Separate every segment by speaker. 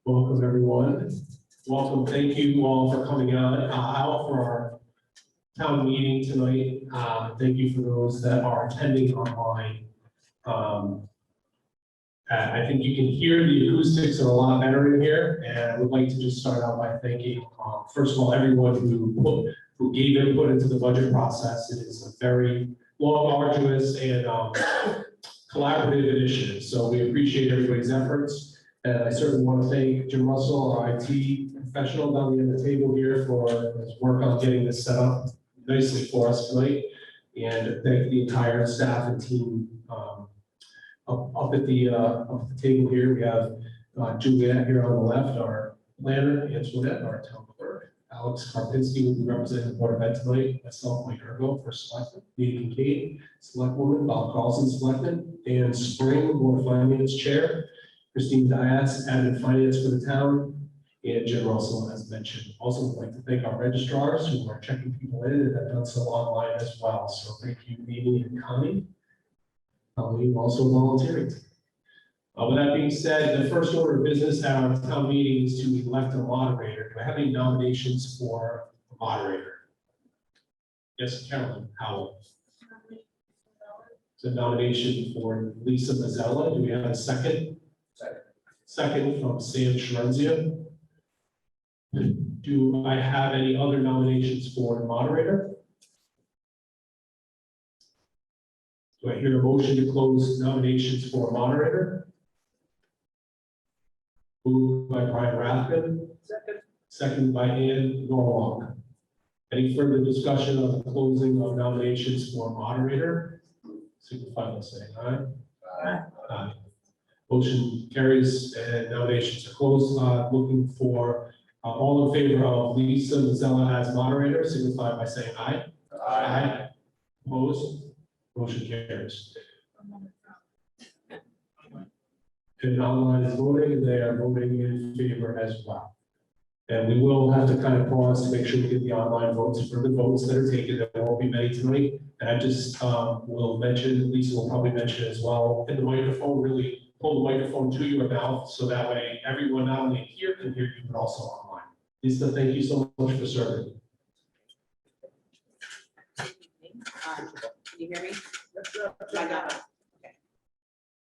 Speaker 1: Welcome, everyone. Welcome. Thank you all for coming out for our town meeting tonight. Thank you for those that are attending online. I think you can hear the acoustics are a lot better in here, and I would like to just start out by thanking, first of all, everyone who gave input into the budget process. It is a very long, arduous, and collaborative initiative, so we appreciate everybody's efforts. And I certainly want to thank Jim Russell, our IT professional down the end of the table here, for his work on getting this set up nicely for us tonight. And thank the entire staff and team up at the table here. We have Juliet here on the left, our planner, Antoinette, our town clerk, Alex Karpinski, who will be representing the Board of Ed tonight, myself, Mike Ergo, for Selectman, Nita Kincaid, Selectwoman, Bob Carlson, Selectman, Dan Spring, Board of Finance Chair, Christine Diaz, Admin Finance for the town, and Jim Russell, as mentioned. Also, would like to thank our registrars who are checking people in and have done so online as well. So thank you, Mimi and Connie. Colleen also volunteering. With that being said, the first order of business at our town meeting is to elect a moderator. Do I have any nominations for a moderator? Yes, Carolyn Howell. It's a nomination for Lisa Mazzella. Do we have a second? Second from Sam Sharenzia. Do I have any other nominations for moderator? Do I hear a motion to close nominations for moderator? Moved by Brian Rathman. Second by Ann Norwalk. Any further discussion on the closing of nominations for moderator? Signify by saying aye. Aye. Aye. Motion carries and nominations are closed. Looking for all in favor of Lisa Mazzella as moderator, signify by saying aye. Aye. Opposed? Motion carries. And online is voting, they are voting in favor as well. And we will have to kind of pause to make sure we get the online votes for the votes that are taken. There won't be many tonight. And I just will mention, Lisa will probably mention as well, in the microphone, really pull the microphone to your mouth so that way everyone not only here can hear you, but also online. Lisa, thank you so much for serving.
Speaker 2: Can you hear me? I got it. Okay.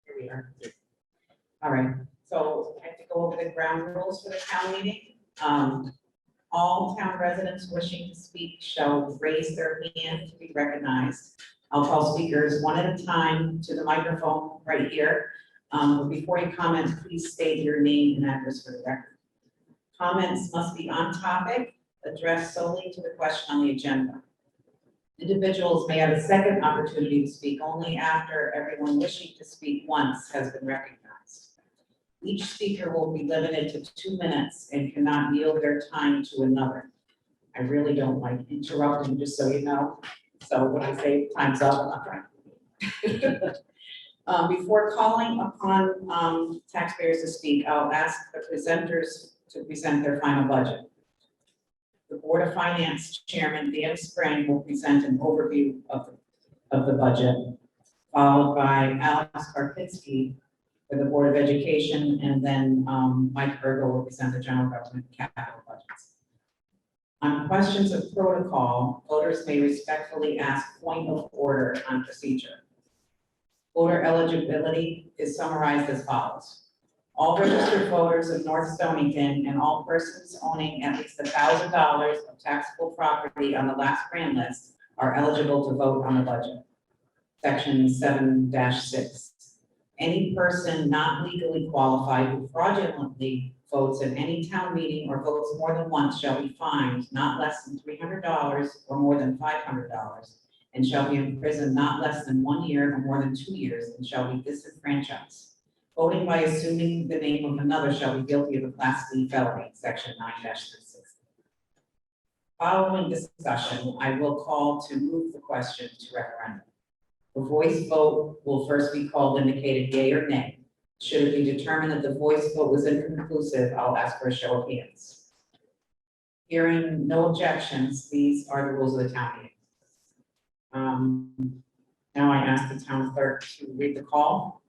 Speaker 2: Here we are. All right, so I have to go over the ground rules for the town meeting. All town residents wishing to speak shall raise their hand to be recognized. I'll call speakers one at a time to the microphone right here. Before you comment, please state your name and address for the record. Comments must be on topic, addressed solely to the question on the agenda. Individuals may have a second opportunity to speak only after everyone wishing to speak once has been recognized. Each speaker will be limited to 2 minutes and cannot yield their time to another. I really don't like interrupting, just so you know. So when I say time's up, I'm not trying. Before calling upon taxpayers to speak, I'll ask the presenters to present their final budget. The Board of Finance Chairman, Dan Spring, will present an overview of the budget, followed by Alex Karpinski for the Board of Education, and then Mike Ergo will present the general government capital budgets. On questions of protocol, voters may respectfully ask point of order on procedure. Voter eligibility is summarized as follows. All registered voters of North Stonington and all persons owning at least $1,000 of taxable property on the last grant list are eligible to vote on the budget. Section 7-6. Any person not legally qualified who fraudulently votes at any town meeting or votes more than once shall be fined not less than $300 or more than $500 and shall be imprisoned not less than 1 year or more than 2 years and shall be disenfranchised. Voting by assuming the name of another shall be guilty of a Class D felony, Section 9-360. Following discussion, I will call to move the question to referendum. The voice vote will first be called, indicated yea or nay. Should it be determined that the voice vote was inconclusive, I'll ask for a show of hands. Hearing no objections, these are the rules of the town meeting. Now I ask the town clerk to read the call.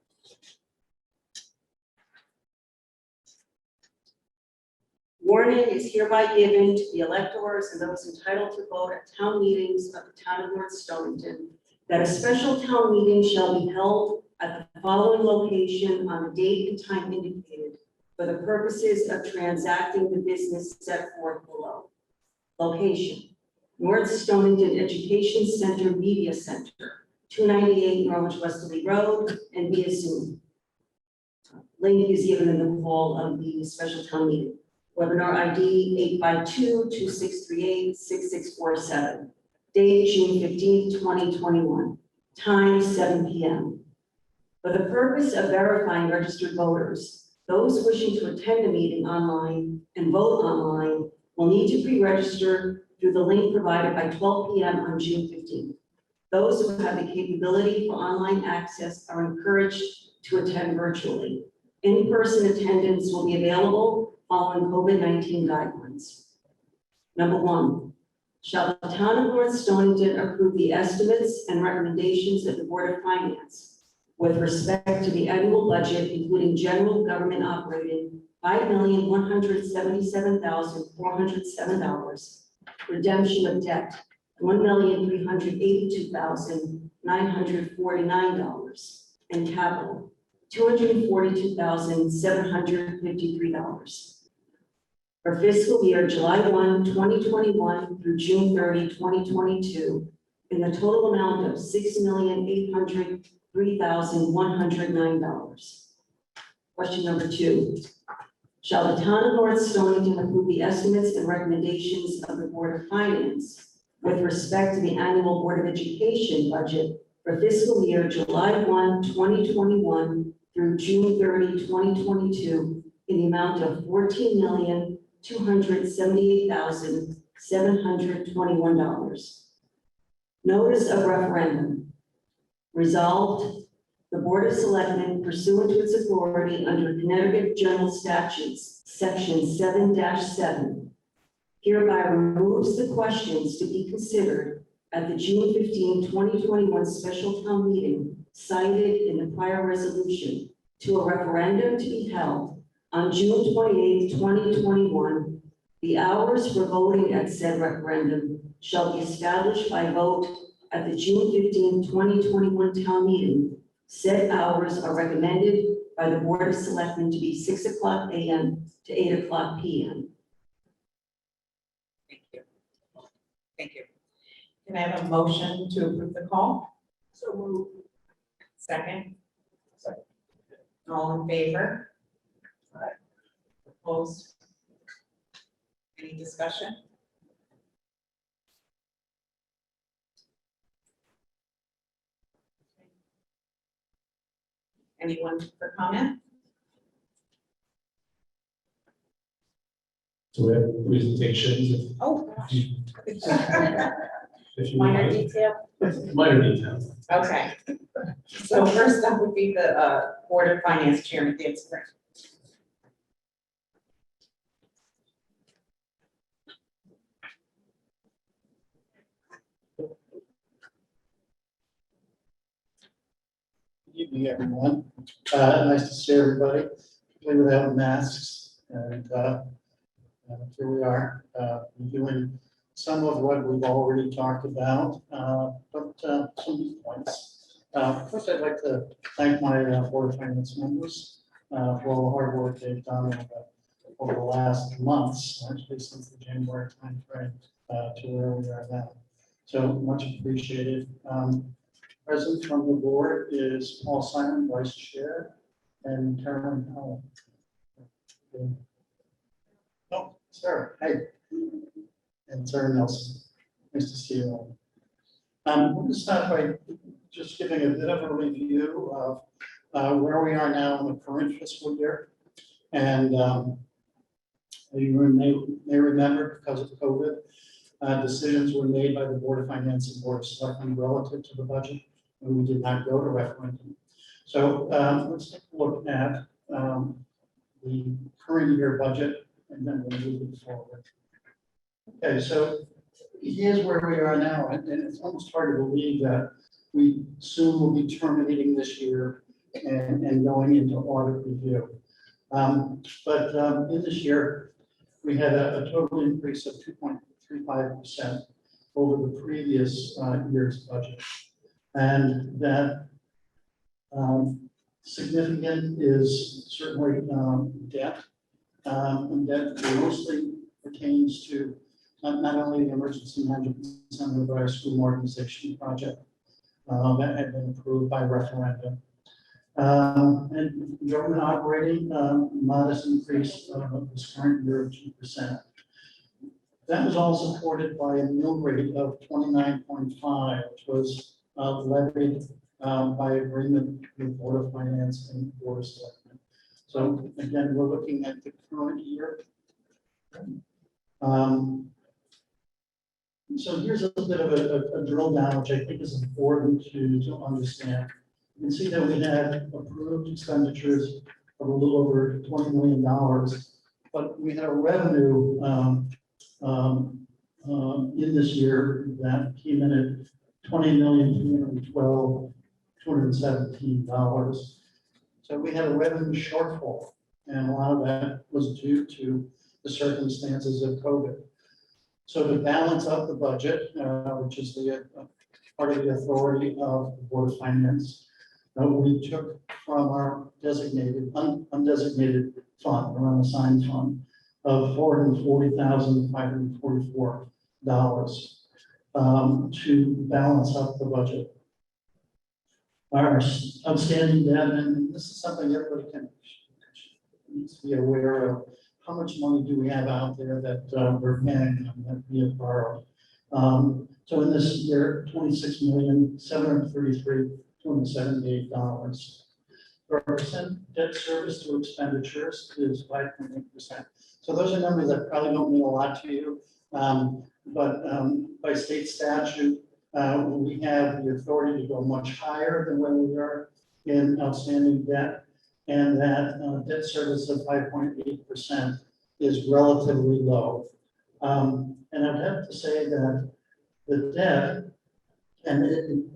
Speaker 3: Warning is hereby given to the electors and those entitled to vote at town meetings of the town of North Stonington that a special town meeting shall be held at the following location on the date and time indicated for the purposes of transacting the business set forth below. Location: North Stonington Education Center Media Center, 298 Norwich Westerly Road, and via Zoom. Link is given in the call of the special town meeting. Webinar ID 852-2638-6647. Date June 15, 2021. Time 7 p.m. For the purpose of verifying registered voters, those wishing to attend the meeting online and vote online will need to pre-register through the link provided by 12 p.m. on June 15th. Those who have the capability for online access are encouraged to attend virtually. In-person attendance will be available following COVID-19 guidelines. Number 1, shall the town of North Stonington approve the estimates and recommendations of the Board of Finance with respect to the annual budget, including general government operating $5,177,407, redemption of debt $1,382,949, and capital $242,753. For fiscal year July 1, 2021 through June 30, 2022, in the total amount of $6,803,109. Question number 2. Shall the town of North Stonington approve the estimates and recommendations of the Board of Finance with respect to the annual Board of Education budget for fiscal year July 1, 2021 through June 30, 2022 in the amount of $14,278,721. Notice of referendum. Resolved, the Board of Selectmen, pursuant to its authority under Connecticut General Statutes, Section 7-7, hereby removes the questions to be considered at the June 15, 2021 special town meeting cited in the prior resolution to a referendum to be held on June 28, 2021. The hours for voting at said referendum shall be established by vote at the June 15, 2021 town meeting. Said hours are recommended by the Board of Selectmen to be 6 o'clock a.m. to 8 o'clock p.m.
Speaker 2: Thank you. Thank you. Can I have a motion to approve the call?
Speaker 3: So moved.
Speaker 2: Second? All in favor? Opposed? Any discussion? Anyone for comment?
Speaker 1: So we have presentations,
Speaker 2: Oh, gosh.
Speaker 1: if you
Speaker 2: Minor
Speaker 1: like.
Speaker 2: detail?
Speaker 1: Minor details.
Speaker 2: Okay. So first up would be the Board of Finance Chairman, Dan Spring.
Speaker 4: Good evening, everyone. Nice to see everybody, particularly without masks. And here we are, doing some of what we've already talked about, but some points. First, I'd like to thank my Board of Finance members for all the hard work they've done over the last months, actually since the January timeframe to where we are now. So much appreciated. Present from the board is Paul Simon, Vice Chair, and Carolyn Howell. Oh, Sarah, hey. And Sarah Nelson. Nice to see you all. We're going to start by just giving a bit of a review of where we are now in the current fiscal year. And you may remember, because of COVID, decisions were made by the Board of Finance and Board of Selectmen relative to the budget, and we did not go to referendum. So let's take a look at the current year budget, and then we'll move it forward. Okay, so here's where we are now, and it's almost hard to believe that we soon will be terminating this year and going into audit review. But in this year, we had a total increase of 2.35% over the previous year's budget. And that significant is certainly debt. And debt mostly pertains to not only the emergency management center, but our school modernization project that had been approved by referendum. And government operating, modest increase of this current year of 2%. That was all supported by a mill rate of 29.5, which was levied by agreement with Board of Finance and Board of Selectmen. So again, we're looking at the current year. So here's a bit of a drill down, which I think is important to understand. You can see that we had approved expenditures of a little over $20 million, but we had a revenue in this year that came in at $20,312,217. So we had a revenue shortfall, and a lot of that was due to the circumstances of COVID. So to balance up the budget, which is the part of the authority of the Board of Finance, we took from our designated, undesignated fund, or unassigned fund, of $440,544 to balance up the budget. Our outstanding debt, and this is something everybody needs to be aware of. How much money do we have out there that we're paying that we have borrowed? So in this year, $26,733,278. Our percent debt service to expenditures is 5.8%. So those are numbers that probably don't mean a lot to you, but by state statute, we have the authority to go much higher than where we are in outstanding debt. And that debt service of 5.8% is relatively low. And I'd have to say that the debt, and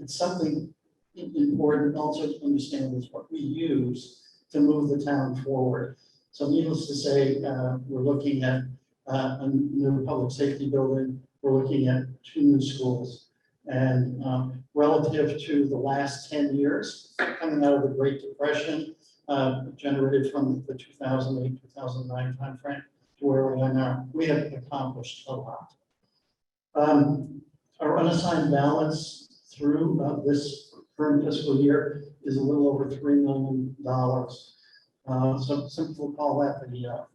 Speaker 4: it's something important also to understand, is what we use to move the town forward. So needless to say, we're looking at a new public safety building, we're looking at 2 new schools. And relative to the last 10 years, coming out of the Great Depression, generated from the 2008-2009 timeframe to where we are now, we have accomplished a lot. Our unassigned balance through this current fiscal year is a little over $3 million. Some people call that the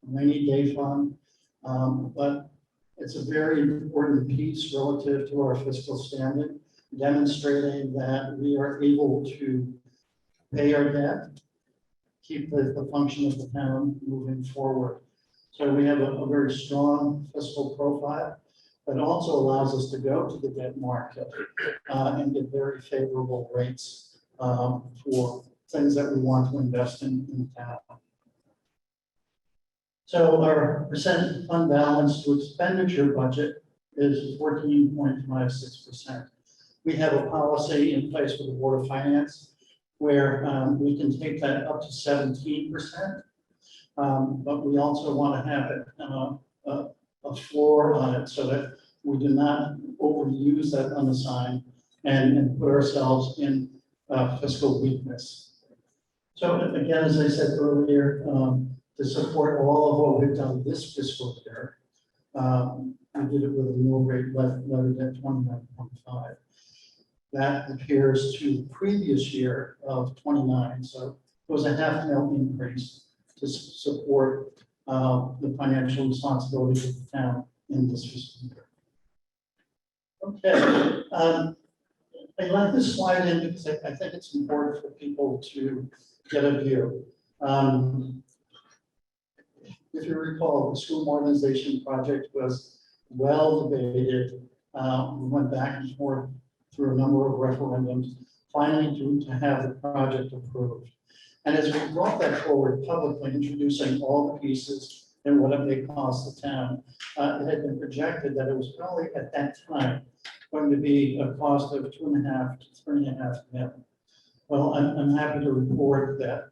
Speaker 4: rainy day fund, but it's a very important piece relative to our fiscal standing, demonstrating that we are able to pay our debt, keep the function of the town moving forward. So we have a very strong fiscal profile that also allows us to go to the debt market and get very favorable rates for things that we want to invest in town. So our percent fund balance to expenditure budget is 14.56%. We have a policy in place with the Board of Finance where we can take that up to 17%, but we also want to have it a floor on it so that we do not overuse that unassigned and put ourselves in fiscal weakness. So again, as I said earlier, to support all of what we've done this fiscal year, we did it with a mill rate levied at 29.5. That appears to the previous year of 29, so it was a half mil increase to support the financial responsibility of the town in this fiscal year. Okay, I like this slide in because I think it's important for people to get a view. If you recall, the school modernization project was well debated. We went back and forth through a number of referendums, finally to have the project approved. And as we brought that forward publicly, introducing all the pieces and what it may cost the town, it had been projected that it was probably at that time going to be a cost of $2.5 to $3.5 million. Well, I'm happy to report that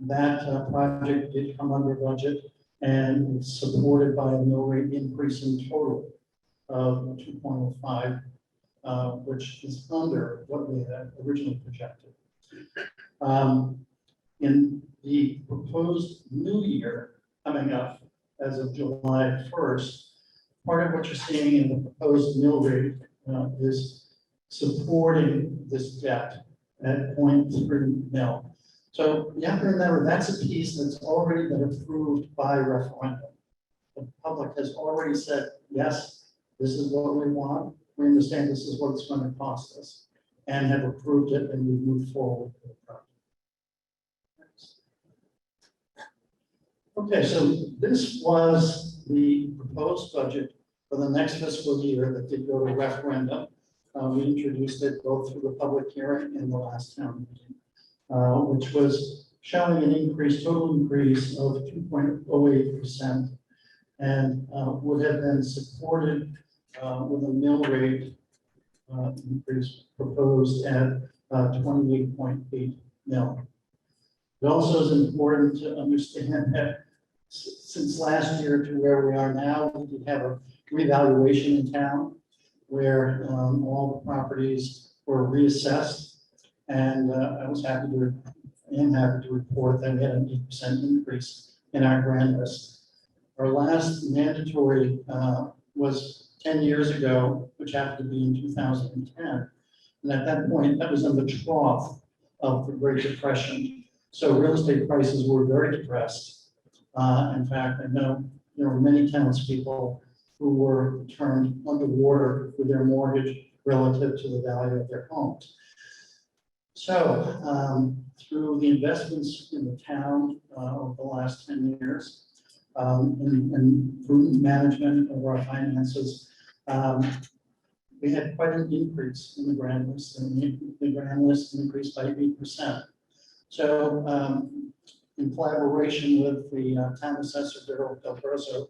Speaker 4: that project did come under budget. And it's supported by a mill rate increase in total of 2.05, which is under what we had originally projected. In the proposed new year coming up as of July 1st, part of what you're seeing in the proposed mill rate is supporting this debt at 0.3 mil. So you have to remember, that's a piece that's already been approved by referendum. The public has already said, yes, this is what we want. We understand this is what it's going to cost us, and have approved it, and we move forward with the project. Okay, so this was the proposed budget for the next fiscal year that did go to referendum. We introduced it both through the public hearing and the last town meeting, which was showing an increase, total increase of 2.08%, and would have been supported with a mill rate increase proposed at 28.8 mil. It also is important to understand that since last year to where we are now, we did have a revaluation in town where all the properties were reassessed. And I am happy to report that we had an 8% increase in our grand list. Our last mandatory was 10 years ago, which happened to be in 2010. And at that point, that was in the trough of the Great Depression. So real estate prices were very depressed. In fact, I know there were many townspeople who were turned underwater with their mortgage relative to the value of their homes. So through the investments in the town over the last 10 years and prudent management of our finances, we had quite an increase in the grand list, and the grand list increased by 8%. So in collaboration with the town assessor, Daryl Del Grosso,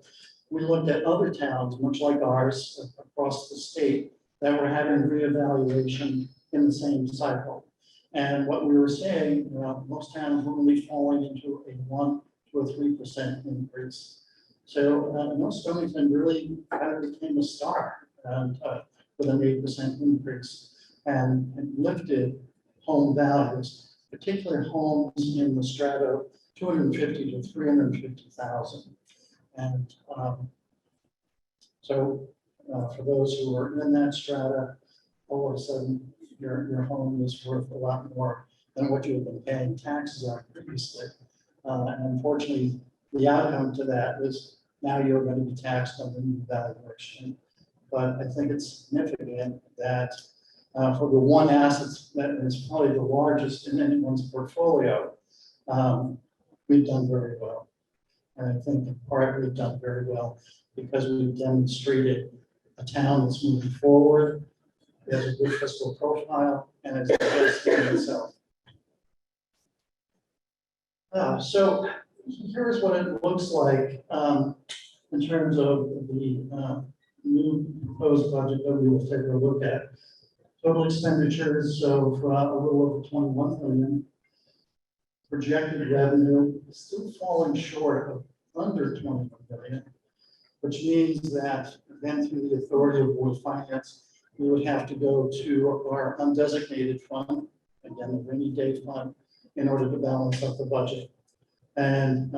Speaker 4: we looked at other towns, much like ours, across the state that were having reevaluation in the same cycle. And what we were seeing, most towns were only falling into a 1 to a 3% increase. So North Stonington really kind of became a star with an 8% increase and lifted home values, particularly homes in the strata 250 to 350,000. And so for those who are in that strata, all of a sudden your home is worth a lot more than what you have been paying taxes on previously. And unfortunately, the outcome to that is now you're going to be taxed on the new valuation. But I think it's significant that for the one asset that is probably the largest in anyone's portfolio, we've done very well. And I think in part we've done very well because we've demonstrated a town that's moving forward, has a good fiscal profile, and is investing in itself. So here's what it looks like in terms of the new proposed budget that we will take a look at. Total expenditures of a little over 21 million. Projected revenue is still falling short of under 21 million, which means that then through the authority of Board of Finance, we would have to go to our undesignated fund, again, the rainy day fund, in order to balance up the budget. And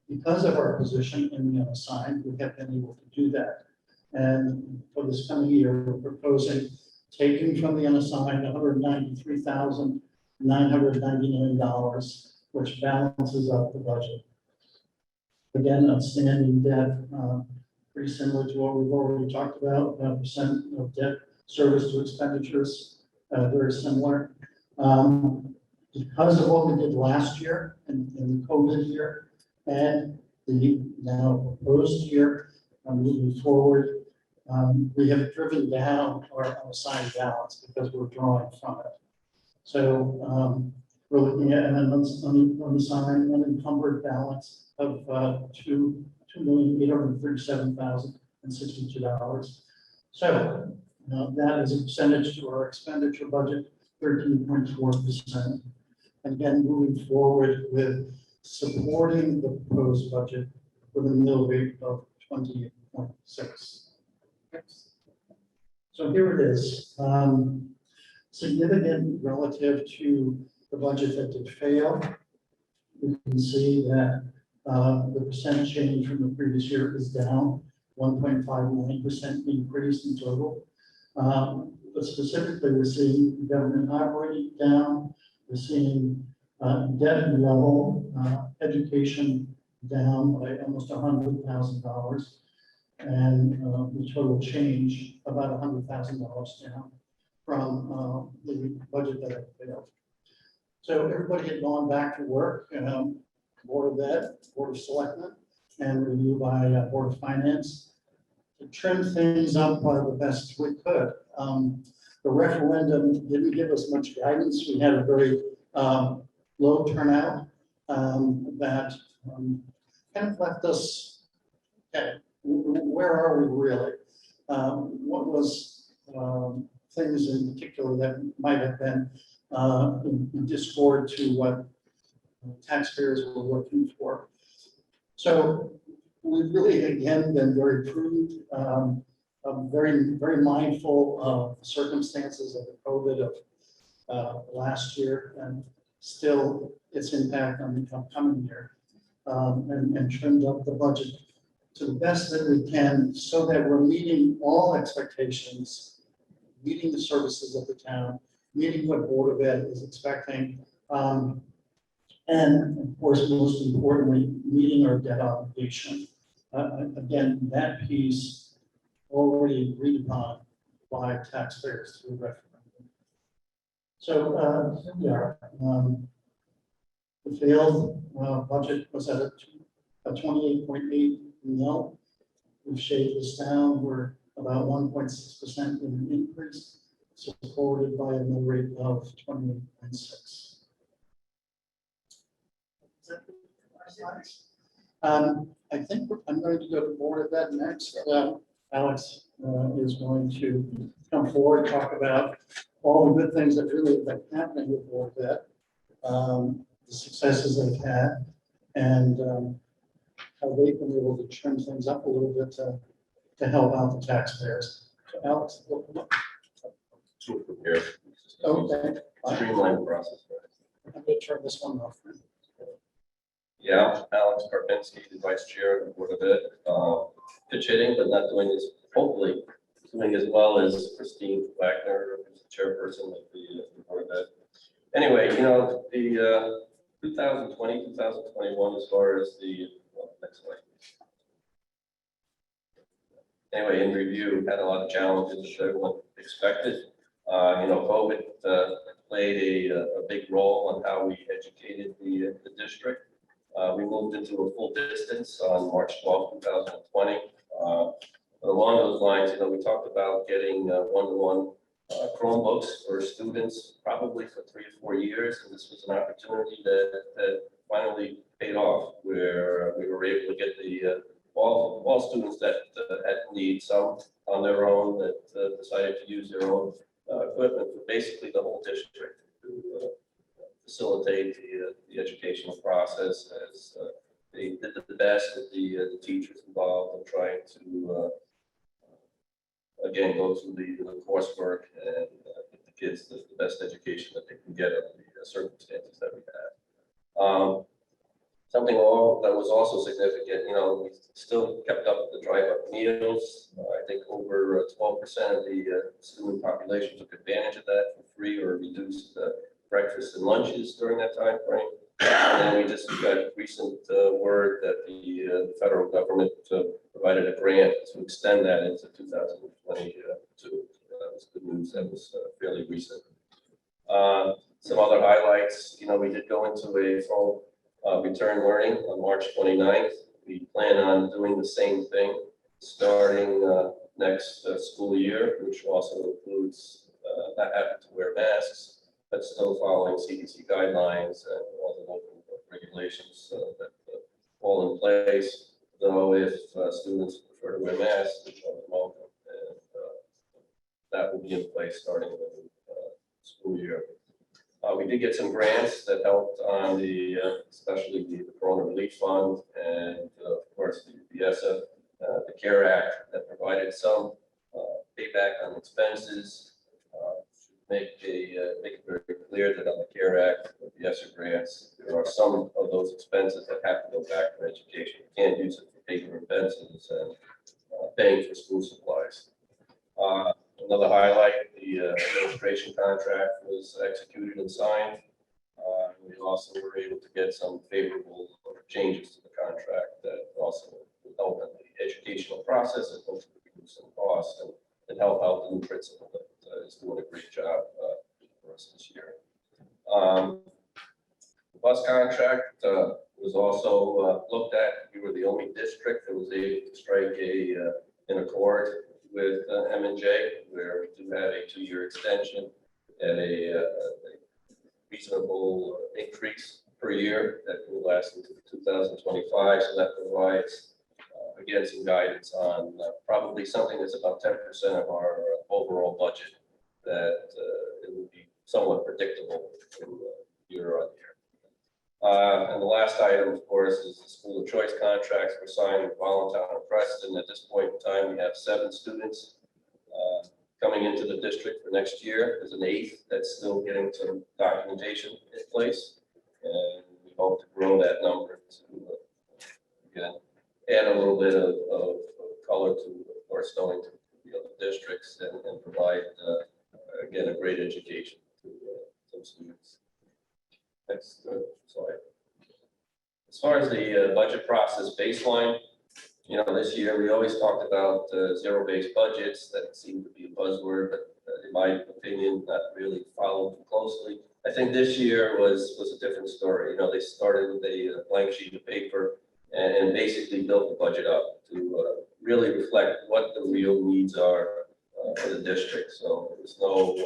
Speaker 4: because of our position in the unassigned, we have been able to do that. And for this coming year, we're proposing taking from the unassigned $193,999, which balances up the budget. Again, outstanding debt, pretty similar to what we've already talked about, percent of debt service to expenditures, very similar. Because of what we did last year in the COVID year and the now proposed year, moving forward, we have driven down our unassigned balance because we're drawing from it. So we're looking at an unassigned, unencumbered balance of $2,837,062. So that is a percentage to our expenditure budget, 13.4%. And again, moving forward with supporting the proposed budget with a mill rate of 20.6. So here it is, significant relative to the budget that did fail. You can see that the percent change from the previous year is down, 1.59% increase in total. But specifically, we're seeing government operating down, we're seeing debt level, education down by almost $100,000, and the total change about $100,000 down from the budget that had failed. So everybody had gone back to work, Board of Ed, Board of Selectmen, and review by Board of Finance to trim things up the best we could. The referendum didn't give us much guidance. We had a very low turnout that kind of left us, okay, where are we really? What was things in particular that might have been in discord to what taxpayers were looking for? So we've really, again, been very prudent, very, very mindful of the circumstances of the COVID of last year and still its impact on the upcoming year, and trimmed up the budget to the best that we can so that we're meeting all expectations, meeting the services of the town, meeting what Board of Ed is expecting, and of course, most importantly, meeting our debt obligation. Again, that piece already agreed upon by taxpayers through referendum. So here we are. The failed budget was at a 28.8 mil. We've shaved this down. We're about 1.6% in an increase, supported by a mill rate of 28.6. I think I'm going to go to Board of Ed next. Alex is going to come forward, talk about all the good things that really have been happening with Board of Ed, the successes they've had, and how they've been able to trim things up a little bit to help out the taxpayers. So Alex, okay.
Speaker 5: Streamline process.
Speaker 4: I'm going to turn this one off.
Speaker 5: Yeah, Alex Karpinski, the Vice Chair of the Board of Ed, pitch hitting, but not doing as, hopefully, doing as well as Christine Wagner, who's the chairperson of the Board of Ed. Anyway, you know, the 2020, 2021, as far as the, well, next slide. Anyway, in review, had a lot of challenges that everyone expected. You know, COVID played a big role on how we educated the district. We moved into a full distance on March 12, 2020. But along those lines, you know, we talked about getting one-to-one Chromebooks for students probably for 3 or 4 years. And this was an opportunity that finally paid off, where we were able to get the all students that had need, some on their own that decided to use their own equipment, but basically the whole district to facilitate the educational process as they did the best with the teachers involved in trying to again go through the coursework and give the kids the best education that they can get under the circumstances that we had. Something that was also significant, you know, we still kept up with the drive-up meals. I think over 12% of the student population took advantage of that for free or reduced breakfast and lunches during that time frame. And then we just got recent word that the federal government provided a grant to extend that into 2022. That was good news. That was fairly recent. Some other highlights, you know, we did go into a full return learning on March 29th. We plan on doing the same thing starting next school year, which also includes not having to wear masks, but still following CDC guidelines and all the local regulations that fall in place. Though if students prefer to wear masks, they're welcome, and that will be in place starting the school year. We did get some grants that helped on the, especially the Corona Relief Fund and of course the ESSA, the CARE Act that provided some payback on expenses. Make it very clear that on the CARE Act, with the ESSA grants, there are some of those expenses that have to go back for education. You can't use it for paper and pencils and paying for school supplies. Another highlight, the administration contract was executed and signed. We also were able to get some favorable changes to the contract that also will help in the educational process and hopefully reduce some costs and help out the new principal that is doing a great job for us this year. The bus contract was also looked at. We were the only district that was able to strike an accord with M&J, where we do have a 2-year extension at a reasonable increase per year that will last into 2025. So that provides, again, some guidance on probably something that's about 10% of our overall budget, that it will be somewhat predictable year on year. And the last item, of course, is the school of choice contracts were signed with Volantown and Preston. At this point in time, we have 7 students coming into the district for next year. There's an 8th that's still getting some documentation in place. And we hope to grow that number to, again, add a little bit of color to, of course, going to the other districts and provide, again, a great education to some students. Next slide. As far as the budget process baseline, this year we always talked about zero-based budgets. That seemed to be a buzzword, but in my opinion, not really followed closely. I think this year was a different story. They started with a blank sheet of paper and basically built the budget up to really reflect what the real needs are for the district. So there's no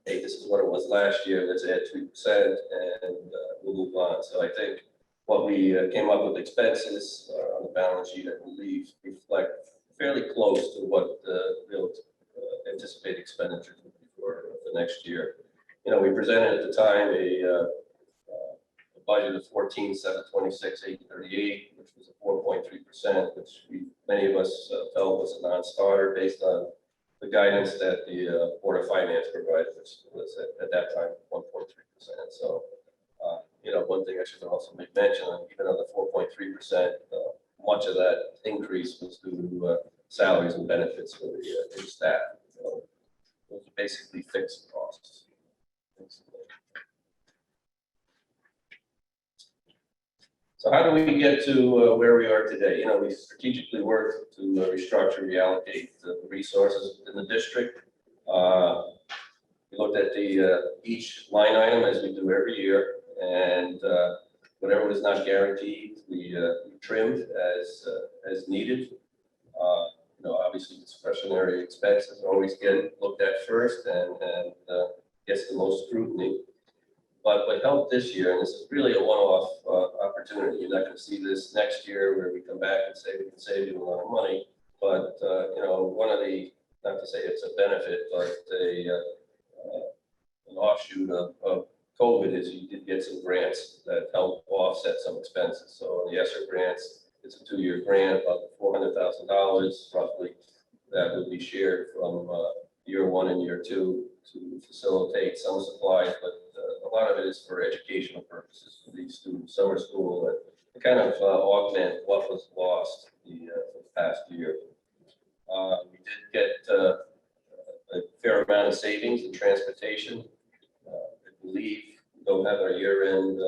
Speaker 5: hey, this is what it was last year, let's add 3% and we'll move on. So I think what we came up with expenses on the balance sheet, I believe, reflect fairly close to what the real anticipated expenditures would be for the next year. We presented at the time a budget of 14,726,838, which was a 4.3%, which many of us felt was a non-starter based on the guidance that the Board of Finance provided, which was at that time 1.3%. So, one thing I should also make mention on, even on the 4.3%, much of that increase was due to salaries and benefits for the staff. So those are basically fixed costs. So how do we get to where we are today? We strategically worked to restructure, reallocate the resources within the district. We looked at each line item as we do every year, and whatever was not guaranteed, we trimmed as needed. Obviously discretionary expenses always get looked at first and gets the most scrutiny. But what helped this year, and this is really a one-off opportunity, you're not going to see this next year where we come back and say we can save you a lot of money. But one of the, not to say it's a benefit, but an offshoot of COVID is you did get some grants that help offset some expenses. So the ESSER grants, it's a 2-year grant, about $400,000 roughly, that would be shared from year 1 and year 2 to facilitate some supplies, but a lot of it is for educational purposes for these students, summer school, and to kind of augment what was lost the past year. We did get a fair amount of savings in transportation. I believe we don't have our year-end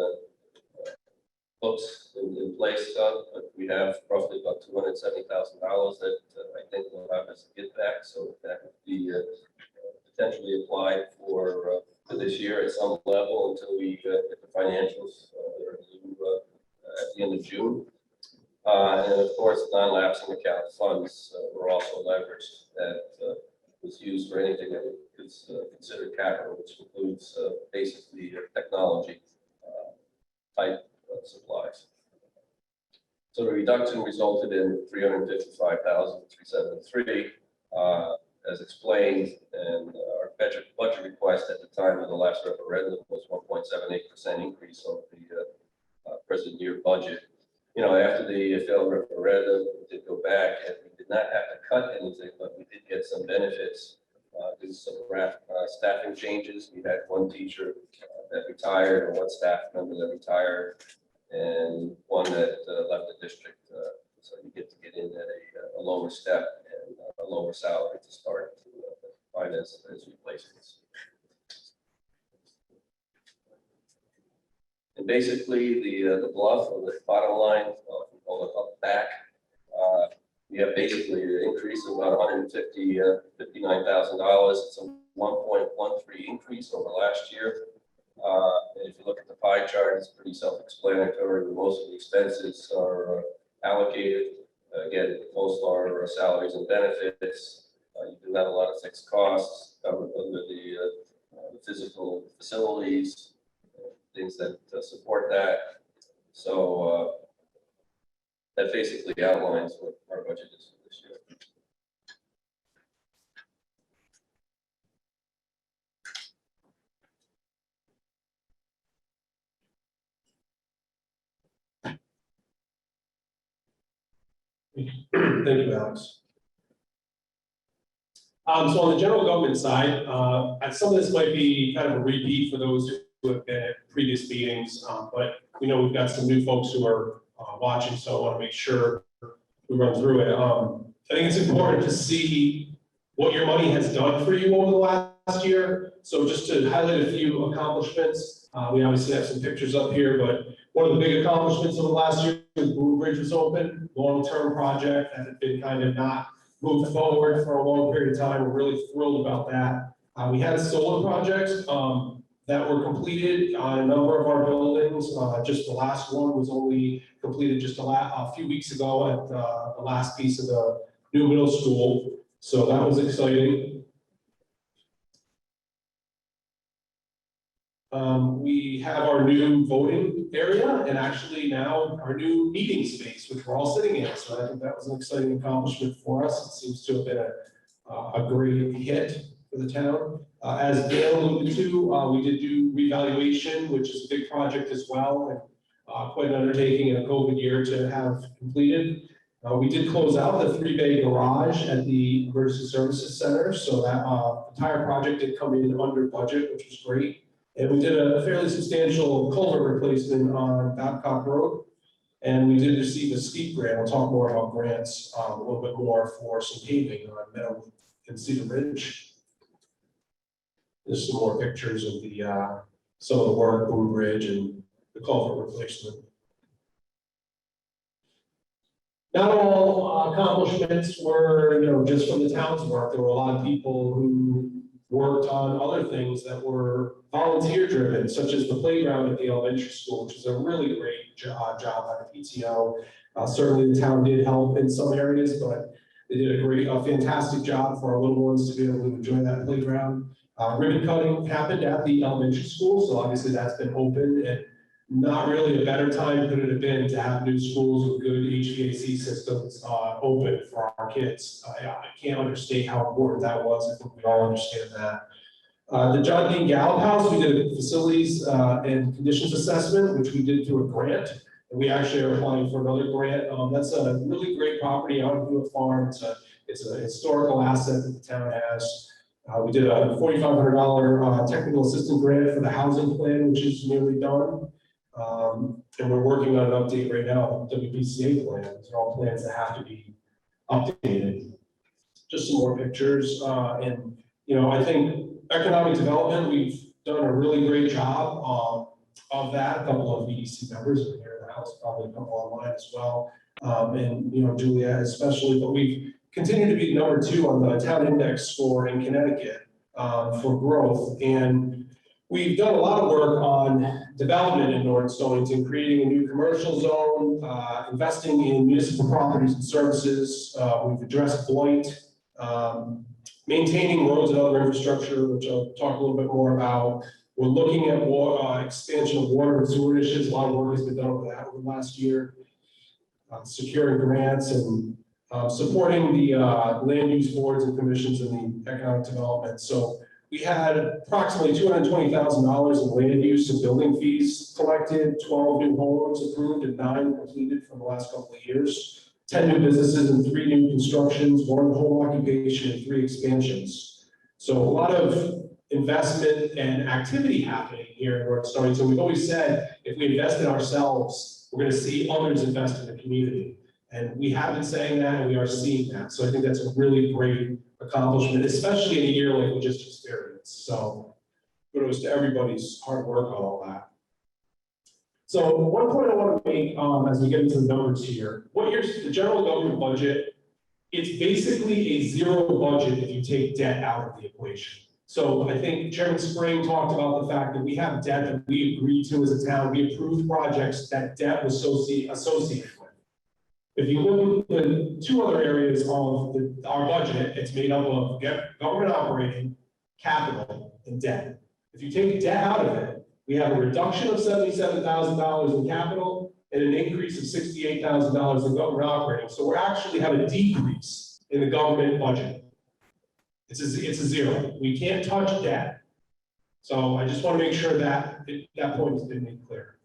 Speaker 5: books in place, but we have roughly about $270,000 that I think we'll have as a give back. So that would be potentially applied for this year at some level until we get the financials at the end of June. And of course, non-lapsing account funds were also leveraged that was used for anything that was considered capital, which includes basically technology type of supplies. So the reduction resulted in $355,373. as explained, and our budget request at the time of the last referendum was 1.78% increase over the present year budget. You know, after the failed referendum, we did go back and we did not have to cut anything, but we did get some benefits. Due to some staffing changes. We had one teacher that retired, or one staff member that retired, and one that left the district. So you get in at a lower step and a lower salary to start to find as replacements. And basically, the bluff or the bottom line, we call it up back. We have basically an increase of about $59,000. It's a 1.13 increase over last year. And if you look at the pie chart, it's pretty self-explanatory. Most of the expenses are allocated. Again, most are salaries and benefits. You do have a lot of fixed costs covered under the physical facilities, things that support that. So that basically outlines what our budget is for this year.
Speaker 1: Thank you, Alex. So on the general government side, some of this might be kind of a repeat for those who have been at previous meetings, but we know we've got some new folks who are watching, so I want to make sure we run through it. I think it's important to see what your money has done for you over the last year. So just to highlight a few accomplishments, we obviously have some pictures up here, but one of the big accomplishments of the last year was Boone Bridge was open, long-term project that had been kind of not moved forward for a long period of time. We're really thrilled about that. We had solar projects that were completed on a number of our buildings. Just the last one was only completed just a few weeks ago at the last piece of the new middle school. So that was exciting. We have our new voting area and actually now our new meeting space, which we're all sitting in. So I think that was an exciting accomplishment for us. It seems to have been a great hit for the town. As Dale alluded to, we did do revaluation, which is a big project as well, and quite an undertaking in a COVID year to have completed. We did close out the 3-bay garage at the Emergency Services Center, so that entire project did come in under budget, which was great. And we did a fairly substantial culvert replacement on Babcock Road, and we did receive a steep grant. I'll talk more about grants a little bit more for some paving on Meadow and Cedar Ridge. There's some more pictures of the some of the work, Boone Bridge and the culvert replacement. Not all accomplishments were, just from the town's work. There were a lot of people who worked on other things that were volunteer driven, such as the playground at the elementary school, which is a really great job by the PTO. Certainly the town did help in some areas, but they did a fantastic job for our little ones to be able to enjoy that playground. Ribbon cutting happened at the elementary school, so obviously that's been open, and not really a better time could it have been to have new schools with good HVAC systems open for our kids. I can't understate how important that was. I think we all understand that. The John Dean Gallup House, we did a facilities and conditions assessment, which we did through a grant. And we actually are applying for another grant. That's a really great property out in Hewitt Farm. It's a historical asset that the town has. We did a $4,500 technical assistant grant for the housing plan, which is nearly done. And we're working on an update right now on the WPCA plan. These are all plans that have to be updated. Just some more pictures. And, I think economic development, we've done a really great job of that. A couple of EDC members are here in the house, probably a couple online as well. And, Julia especially, but we've continued to be number 2 on the town index score in Connecticut for growth. And we've done a lot of work on development in North Stonington, creating a new commercial zone, investing in municipal properties and services. We've addressed blight, maintaining roads and other infrastructure, which I'll talk a little bit more about. We're looking at expansion of water and sewer initiatives. A lot of work has been done over that over the last year, securing grants and supporting the land use boards and commissions and the economic development. So we had approximately $220,000 in land use and building fees collected, 12 new homes approved and 9 completed from the last couple of years, 10 new businesses and 3 new constructions, 1 home occupation and 3 expansions. So a lot of investment and activity happening here in North Stonington. We've always said, if we invest in ourselves, we're going to see others invest in the community. And we have been saying that, and we are seeing that. So I think that's a really great accomplishment, especially in a year like we just experienced. So kudos to everybody's hard work on all that. So one point I want to make as we get into the numbers here, the general government budget, it's basically a zero budget if you take debt out of the equation. So I think Chairman Spring talked about the fact that we have debt that we agreed to as a town. We approved projects that debt was associated with. If you look at the 2 other areas of our budget, it's made up of government operating, capital, and debt. If you take debt out of it, we have a reduction of $77,000 in capital and an increase of $68,000 in government operating. So we actually have a decrease in the government budget. It's a zero. We can't touch debt. So I just want to make sure that that point has been made clear.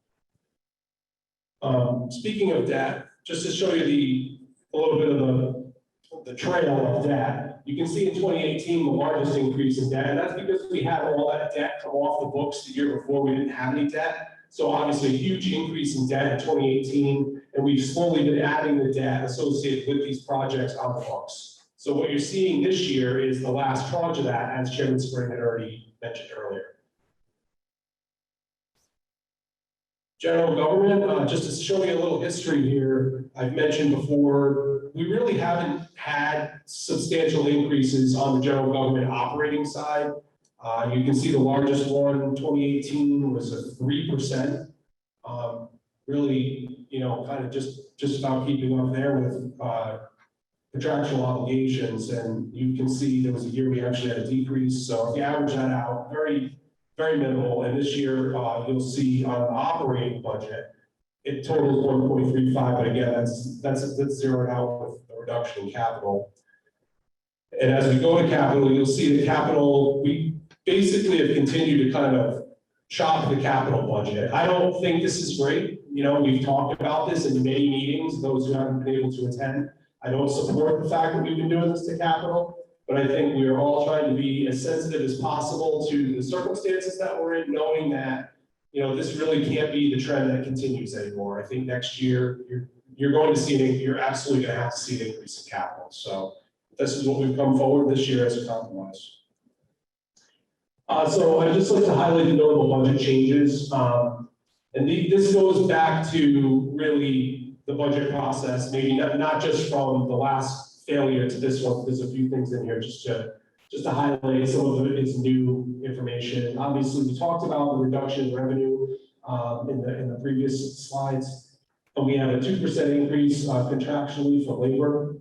Speaker 1: Speaking of debt, just to show you a little bit of the trail of debt, you can see in 2018 the largest increase in debt, and that's because we had all that debt come off the books the year before. We didn't have any debt. So obviously a huge increase in debt in 2018, and we've slowly been adding the debt associated with these projects on the books. So what you're seeing this year is the last tranche of that, as Chairman Spring had already mentioned earlier. General government, just to show you a little history here, I've mentioned before, we really haven't had substantial increases on the general government operating side. You can see the largest one in 2018 was a 3%. Really, kind of just about keeping up there with contractual obligations, and you can see there was a year we actually had a decrease. So if you average that out, very, very minimal. And this year, you'll see on the operating budget, it totals 1.35, but again, that's zeroed out with the reduction in capital. And as we go to capital, you'll see the capital, we basically have continued to kind of chop the capital budget. I don't think this is great. We've talked about this in many meetings, those who haven't been able to attend. I don't support the fact that we've been doing this to capital, but I think we are all trying to be as sensitive as possible to the circumstances that we're in, knowing that, this really can't be the trend that continues anymore. I think next year, you're going to see you're absolutely going to have to see an increase in capital. So this is what we've come forward this year as a compromise. So I'd just like to highlight the notable budget changes. And this goes back to really the budget process, maybe not just from the last failure to this one. There's a few things in here just to highlight. Some of it is new information. Obviously, we talked about the reduction in revenue in the previous slides. And we have a 2% increase contractually for labor.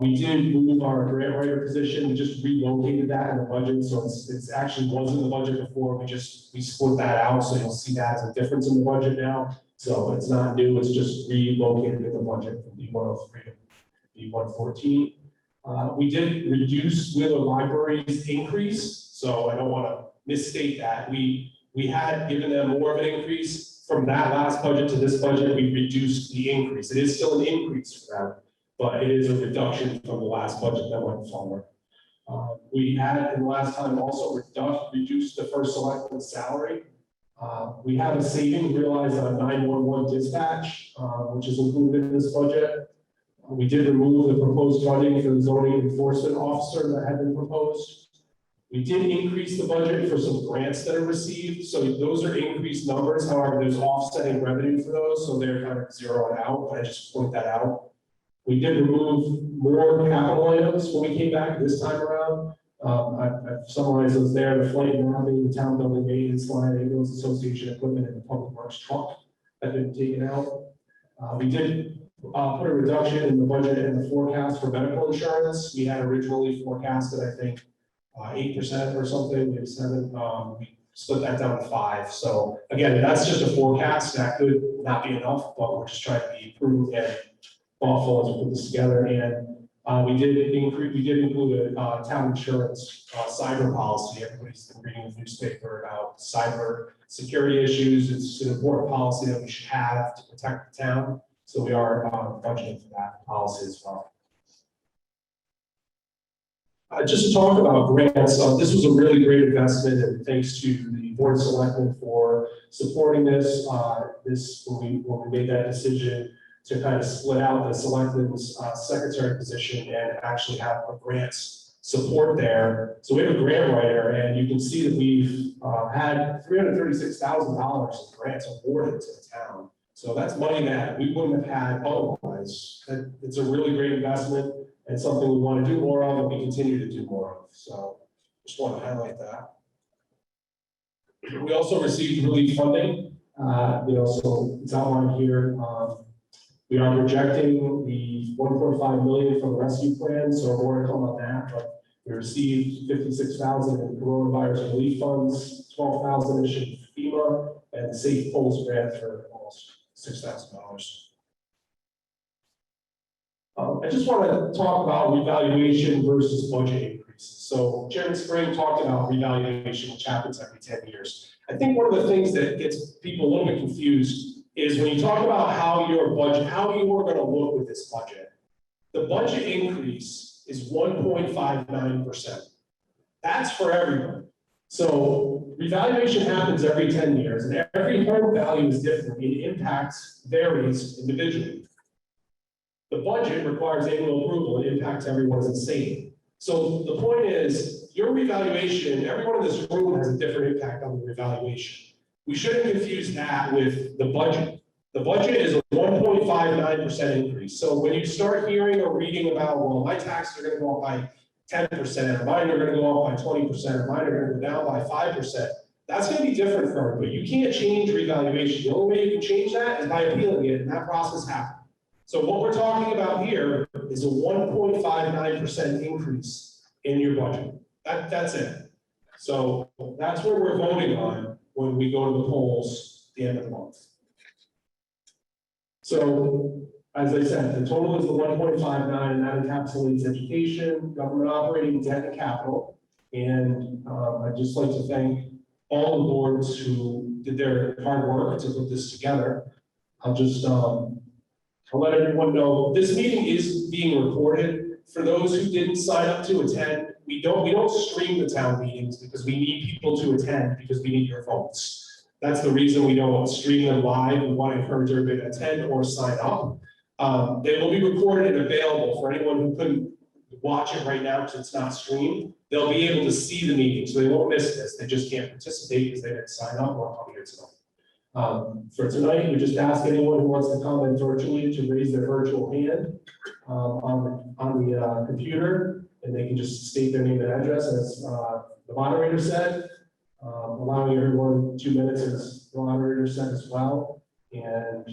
Speaker 1: We did move our grant writer position. We just relocated that in the budget, so it's actually wasn't in the budget before. We split that out, so you'll see that as a difference in the budget now. So it's not new, it's just relocated in the budget from B103 to B114. We did reduce Wheeler Library's increase, so I don't want to misstate that. We had given them more of an increase from that last budget to this budget. We reduced the increase. It is still an increase for them, but it is a reduction from the last budget that went forward. We had in the last time also reduced the first selectman's salary. We have a saving realized on 911 dispatch, which is included in this budget. We did remove the proposed funding for the zoning enforcement officer that had been proposed. We did increase the budget for some grants that are received. So those are increased numbers. However, there's offsetting revenue for those, so they're kind of zeroed out, but I just point that out. We did remove more capital items when we came back this time around. I've summarized those there: the flame mapping, the town building maintenance line, ambulance association equipment, and the public works truck have been taken out. We did put a reduction in the budget and the forecast for medical insurance. We had originally forecasted, I think, 8% or something. We have 7%. We split that down to 5%. So again, that's just a forecast. That could not be enough, but we're just trying to be prudent and thoughtful as we put this together, and we did include a town insurance cyber policy. Everybody's been reading the newspaper about cyber security issues. It's an important policy that we should have to protect the town. So we are budgeting for that policy as well. Just to talk about grants, this was a really great investment, and thanks to the Board of Selectmen for supporting this. When we made that decision to kind of split out the Selectmen's secretary position and actually have a grants support there. So we have a grant writer, and you can see that we've had $336,000 of grants awarded to the town. So that's money that we wouldn't have had otherwise. It's a really great investment and something we want to do more of, and we continue to do more of. So just want to highlight that. We also received relief funding, so it's outlined here. We are projecting the 1.5 million from the rescue plan, so more to come on that, but we received 56,000 in coronavirus relief funds, 12,000 in FEMA, and the Safe Polls grant for almost $6,000. I just want to talk about revaluation versus budget increases. So Chairman Spring talked about revaluation, which happens every 10 years. I think one of the things that gets people a little bit confused is when you talk about how you are going to look with this budget. The budget increase is 1.59%. That's for everyone. So revaluation happens every 10 years, and every home value is different. It impacts varies individually. The budget requires annual approval. It impacts everyone's the same. So the point is, your revaluation, everyone in this room has a different impact on the revaluation. We shouldn't confuse that with the budget. The budget is a 1.59% increase. So when you start hearing or reading about, well, my taxes are going to go up by 10%, or mine are going to go up by 20%, or mine are going to go down by 5%, that's going to be different for everybody. You can't change revaluation. The only way you can change that is by appealing it, and that process happens. So what we're talking about here is a 1.59% increase in your budget. That's it. So that's what we're voting on when we go to the polls at the end of the month. So, as I said, the total is the 1.59, and that encapsulates education, government operating, debt, and capital. And I'd just like to thank all the boards who did their hard work to put this together. I'll let everyone know this meeting is being recorded. For those who didn't sign up to attend, we don't stream the town meetings because we need people to attend because we need your votes. That's the reason we don't stream them live. We want to encourage everybody to attend or sign up. They will be recorded and available for anyone who couldn't watch it right now because it's not streamed. They'll be able to see the meeting, so they won't miss this. They just can't participate because they didn't sign up or come here tonight. For tonight, we just ask anyone who wants to comment virtually to raise their virtual hand on the computer, and they can just state their name and address, as the moderator said. Allowing everyone 2 minutes, as the moderator said as well. And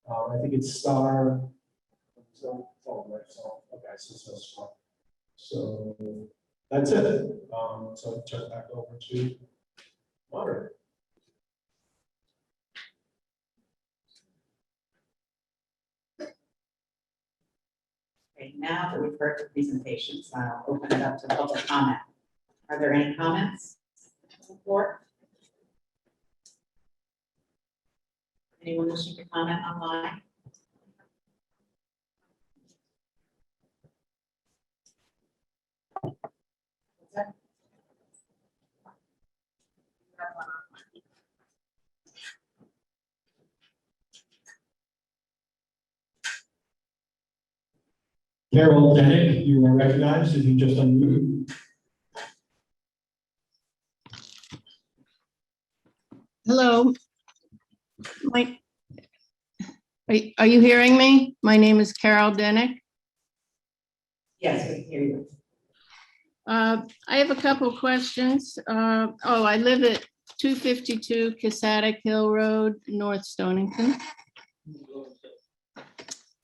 Speaker 1: I think it's star. So that's it. So turn it back over to moderator.
Speaker 2: Okay, now that we've heard the presentations, I'll open it up to public comment. Are there any comments on the floor? Anyone wishing to comment online? What's that?
Speaker 6: Carol Denick, you are recognized if you just unmute.
Speaker 7: Hello. Are you hearing me? My name is Carol Denick.
Speaker 2: Yes, we can hear you.
Speaker 7: I have a couple questions. I live at 252 Cassatic Hill Road, North Stonington.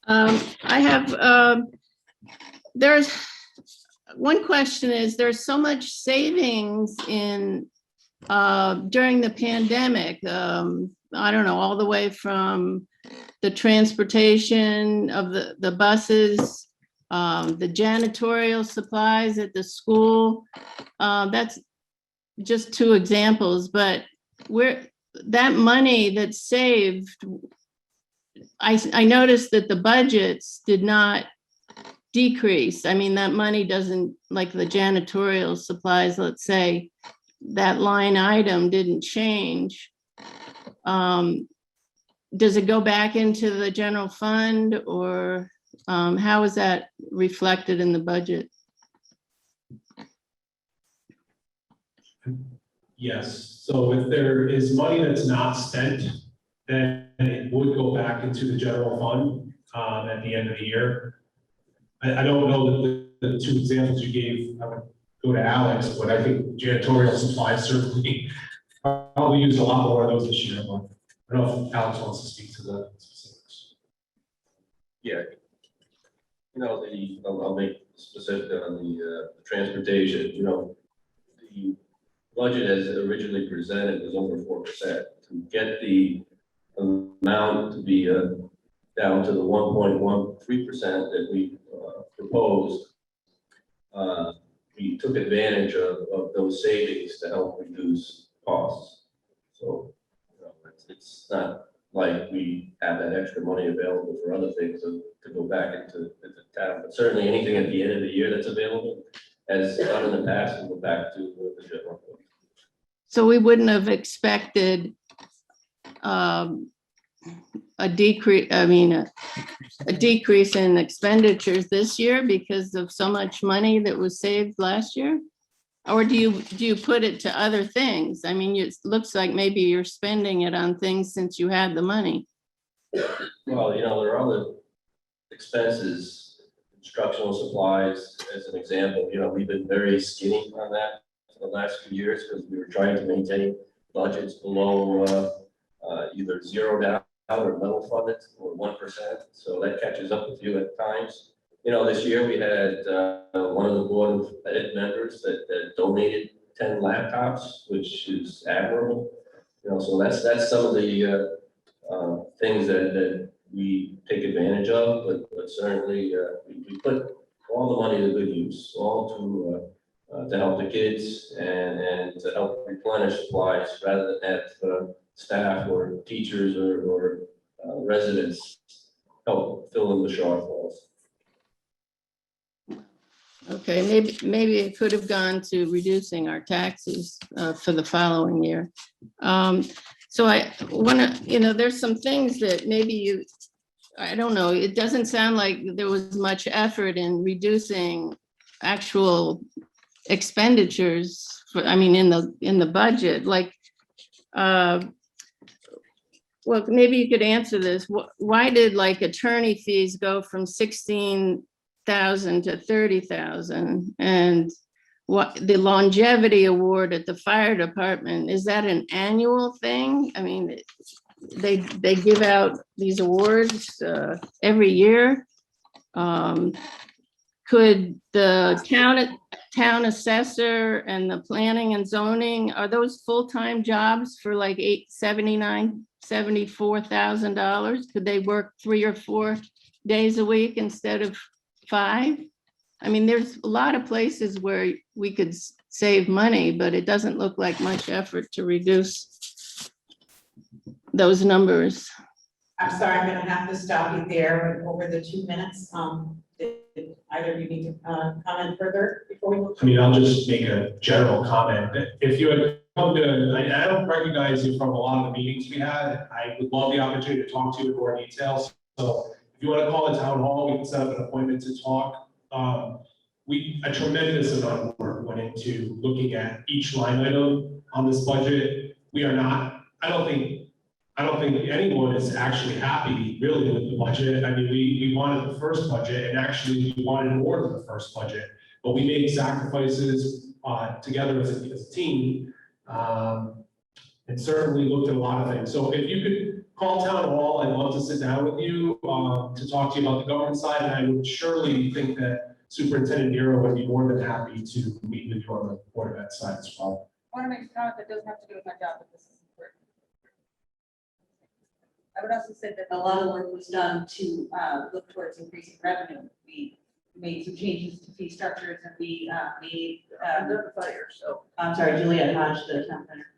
Speaker 7: I have, there's, one question is, there's so much savings in, during the pandemic, I don't know, all the way from the transportation of the buses, the janitorial supplies at the school. That's just two examples, but that money that's saved, I noticed that the budgets did not decrease. I mean, that money doesn't, like the janitorial supplies, let's say, that line item didn't change. Does it go back into the general fund, or how is that reflected in the budget?
Speaker 1: Yes, so if there is money that's not spent, then it would go back into the general fund at the end of the year. I don't know that the two examples you gave, I would go to Alex, but I think janitorial supplies certainly probably used a lot more of those this year, but I don't know if Alex wants to speak to the specifics.
Speaker 5: Yeah. You know, I'll make specific on the transportation, you know, the budget as originally presented was over 4%. To get the amount to be down to the 1.13% that we proposed, we took advantage of those savings to help reduce costs. So, you know, it's not like we have that extra money available for other things to go back into town, but certainly anything at the end of the year that's available, as done in the past, will go back to the general fund.
Speaker 7: So we wouldn't have expected a decrease, a decrease in expenditures this year because of so much money that was saved last year? Or do you put it to other things? I mean, it looks like maybe you're spending it on things since you had the money.
Speaker 5: Well, you know, there are other expenses, instructional supplies, as an example. You know, we've been very skinny on that for the last few years because we were trying to maintain budgets below either zeroed out or level funded or 1%. So that catches up with you at times. You know, this year we had one of the board of ed members that donated 10 laptops, which is admirable. You know, so that's some of the things that we take advantage of, but certainly we put all the money to good use, all to help the kids and to help replenish supplies rather than have staff or teachers or residents help fill in the shortfalls.
Speaker 7: Okay, maybe it could have gone to reducing our taxes for the following year. So I want to, you know, there's some things that maybe I don't know, it doesn't sound like there was much effort in reducing actual expenditures for, I mean, in the budget, like, well, maybe you could answer this. Why did like attorney fees go from 16,000 to 30,000? And what the longevity award at the fire department, is that an annual thing? I mean, they give out these awards every year. Could the town assessor and the planning and zoning, are those full-time jobs for like $74,000? Could they work 3 or 4 days a week instead of 5? I mean, there's a lot of places where we could save money, but it doesn't look like much effort to reduce those numbers.
Speaker 2: I'm sorry, I'm gonna have to stop you there over the 2 minutes. Did either of you need to comment further before we move?
Speaker 1: I mean, I'll just make a general comment. If you had come to, I don't recognize you from a lot of the meetings we had. I would love the opportunity to talk to you in more details. So if you want to call the town hall, we can set up an appointment to talk. A tremendous amount of work went into looking at each line item on this budget. We are not, I don't think anyone is actually happy really with the budget. I mean, we wanted the first budget and actually we wanted more than the first budget, but we made sacrifices together as a team and certainly looked at a lot of things. So if you could call town hall, I'd love to sit down with you to talk to you about the government side, and I would surely think that Superintendent Nero would be more than happy to meet with you on the Board of Ed side as well.
Speaker 8: I want to make a comment that doesn't have to do with my job, but this is important. I would also say that a lot of work was done to look towards increasing revenue. We made some changes to fee structures and we made, I'm sorry, Juliet Hodge, the town planner.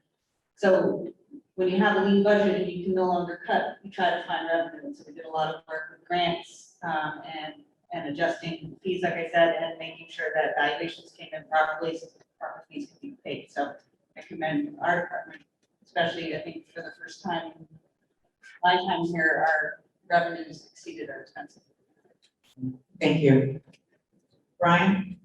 Speaker 8: So when you have a lean budget and you can no longer cut, you try to find revenue. And so we did a lot of work with grants and adjusting fees, like I said, and making sure that valuations came in properly so that proper fees could be paid. So I commend our department, especially I think for the first time in my time here, our revenues exceeded our expenses.
Speaker 2: Thank you. Brian?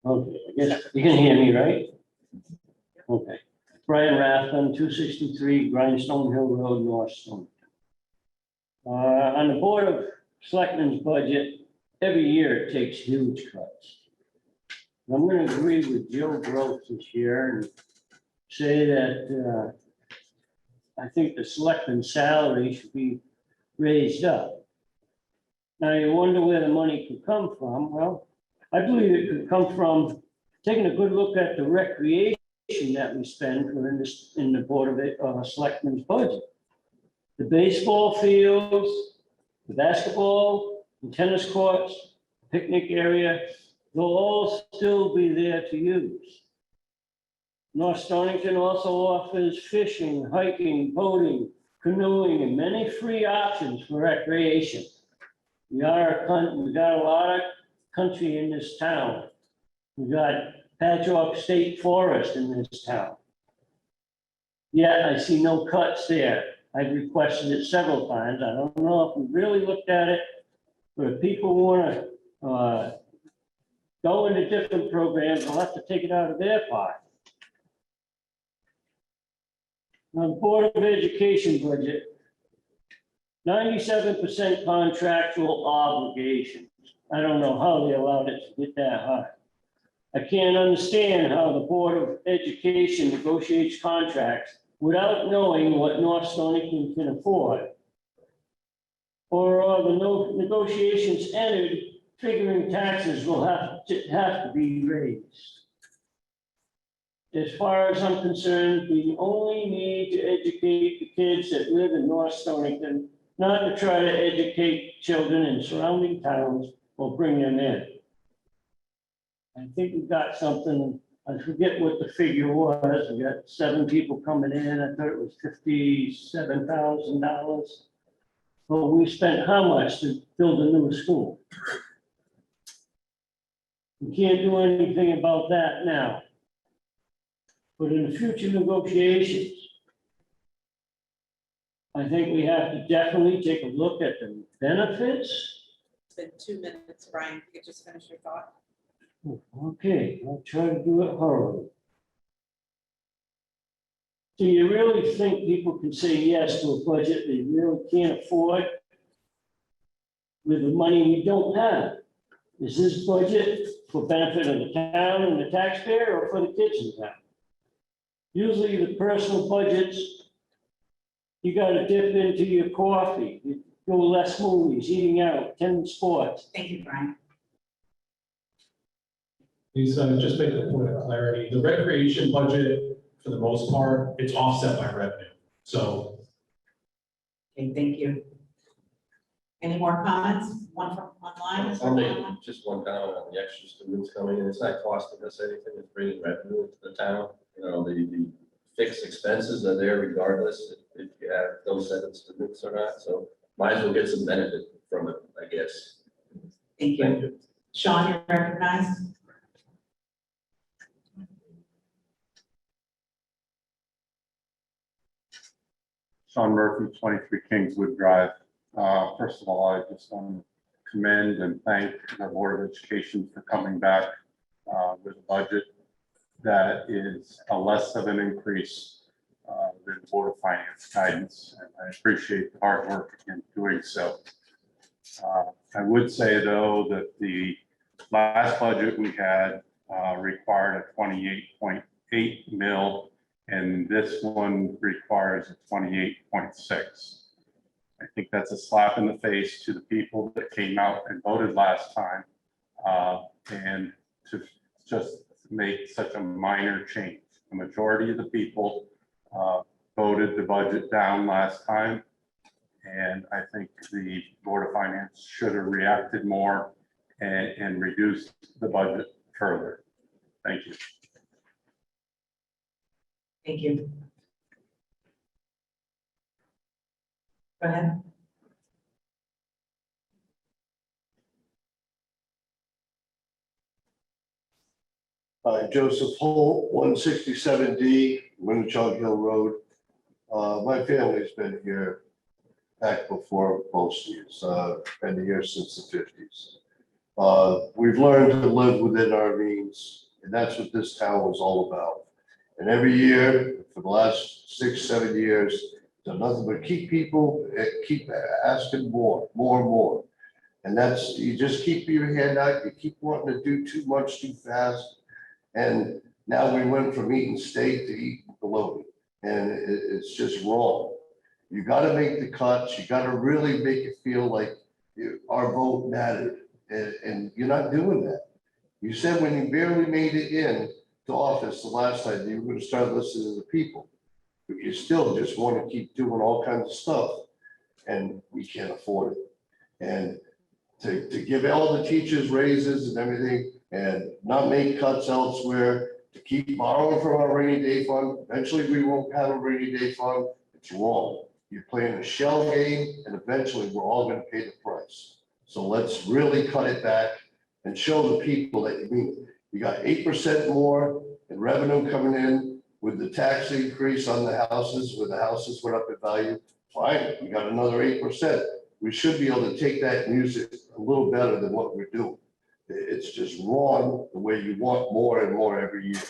Speaker 9: Okay, I guess you can hear me, right? Okay. Brian Rathman, 263 Grindstone Hill Road, North Stonington. On the Board of Selectmen's budget, every year it takes huge cuts. I'm going to agree with Joe Gross this year and say that I think the selectmen's salary should be raised up. Now, you wonder where the money could come from. Well, I believe it could come from taking a good look at the recreation that we spend in the Board of Selectmen's budget. The baseball fields, the basketball, the tennis courts, picnic area, they'll all still be there to use. North Stonington also offers fishing, hiking, boating, canoeing, and many free options for recreation. We got a lot of country in this town. We got Patchogue State Forest in this town. Yet I see no cuts there. I've requested it several times. I don't know if we really looked at it, but if people want to go into different programs, they'll have to take it out of their pot. On the Board of Education budget, 97% contractual obligations. I don't know how they allowed it to get that high. I can't understand how the Board of Education negotiates contracts without knowing what North Stonington can afford. Or are the negotiations entered figuring taxes will have to be raised? As far as I'm concerned, we only need to educate the kids that live in North Stonington, not to try to educate children in surrounding towns or bring them in. I think we've got something, I forget what the figure was. We got 7 people coming in. I thought it was $57,000. Well, we spent how much to build a new school? We can't do anything about that now. But in the future negotiations, I think we have to definitely take a look at the benefits.
Speaker 2: It's been 2 minutes, Brian. You could just finish your thought.
Speaker 9: Okay, I'll try to do it hurriedly. Do you really think people can say yes to a budget they really can't afford with the money we don't have? Is this budget for benefit of the town and the taxpayer or for the kids in town? Usually the personal budgets, you gotta dip into your coffee, you go less movies, eating out, attending sports.
Speaker 2: Thank you, Brian.
Speaker 1: Please just make a point of clarity. The recreation budget, for the most part, it's offset by revenue. So
Speaker 2: Okay, thank you. Any more comments? One from online? Is there
Speaker 5: I'll
Speaker 2: one
Speaker 5: make
Speaker 2: online?
Speaker 5: just one comment on the extra students coming in. It's not costing us anything, it's bringing revenue into the town. You know, the fixed expenses are there regardless if you have those set of students or not. So might as well get some benefit from it, I guess.
Speaker 2: Thank
Speaker 5: Thank
Speaker 2: you.
Speaker 5: you.
Speaker 2: Sean, you're recognized.
Speaker 10: Sean Murphy, 23 Kingswood Drive. First of all, I just want to commend and thank the Board of Education for coming back with a budget that is a less of an increase than the Board of Finance guidance. And I appreciate the hard work in doing so. I would say, though, that the last budget we had required a 28.8 mil, and this one requires a 28.6. I think that's a slap in the face to the people that came out and voted last time. And to just make such a minor change. The majority of the people voted the budget down last time. And I think the Board of Finance should have reacted more and reduced the budget further. Thank you.
Speaker 2: Thank you. Go ahead.
Speaker 11: Joseph Holt, 167D, Winnetonka Hill Road. My family's been here back before most of you, been here since the 50s. We've learned to live within our means, and that's what this town was all about. And every year, for the last 6-7 years, done nothing but keep asking more and more. And that's, you just keep your hand out, you keep wanting to do too much too fast. And now we went from eating steak to eating bologna, and it's just wrong. You gotta make the cuts, you gotta really make it feel like our vote mattered, and you're not doing that. You said when you barely made it in to office the last time, you were gonna start listening to the people. But you still just wanna keep doing all kinds of stuff, and we can't afford it. And to give all the teachers raises and everything, and not make cuts elsewhere, to keep borrowing from our rainy day fund. Eventually, we won't have a rainy day fund. It's wrong. You're playing a shell game, and eventually, we're all gonna pay the price. So let's really cut it back and show the people that you mean it. You got 8% more in revenue coming in with the tax increase on the houses, where the houses went up in value. Fine, we got another 8%. We should be able to take that and use it a little better than what we're doing. It's just wrong the way you want more and more every year.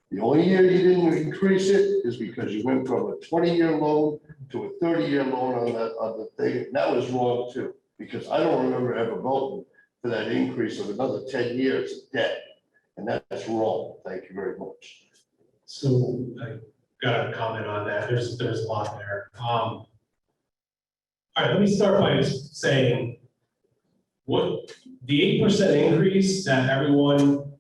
Speaker 11: The only year you didn't increase it is because you went from a 20-year loan to a 30-year loan on the thing. That was wrong too, because I don't remember ever voting for that increase of another 10 years of debt. And that's wrong. Thank you very much.
Speaker 1: So I got a comment on that. There's a lot there. All right, let me start by saying what the 8% increase that everyone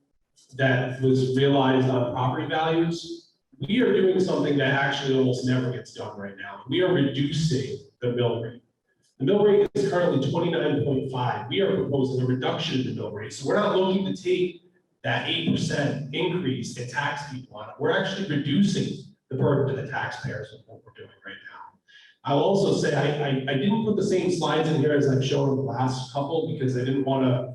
Speaker 1: that was realized on property values, we are doing something that actually almost never gets done right now. We are reducing the mill rate. The mill rate is currently 29.5. We are proposing a reduction in the mill rate. So we're not looking to take that 8% increase and tax people on it. We're actually reducing the burden to the taxpayers of what we're doing right now. I'll also say I didn't put the same slides in here as I've shown in the last couple because I didn't want to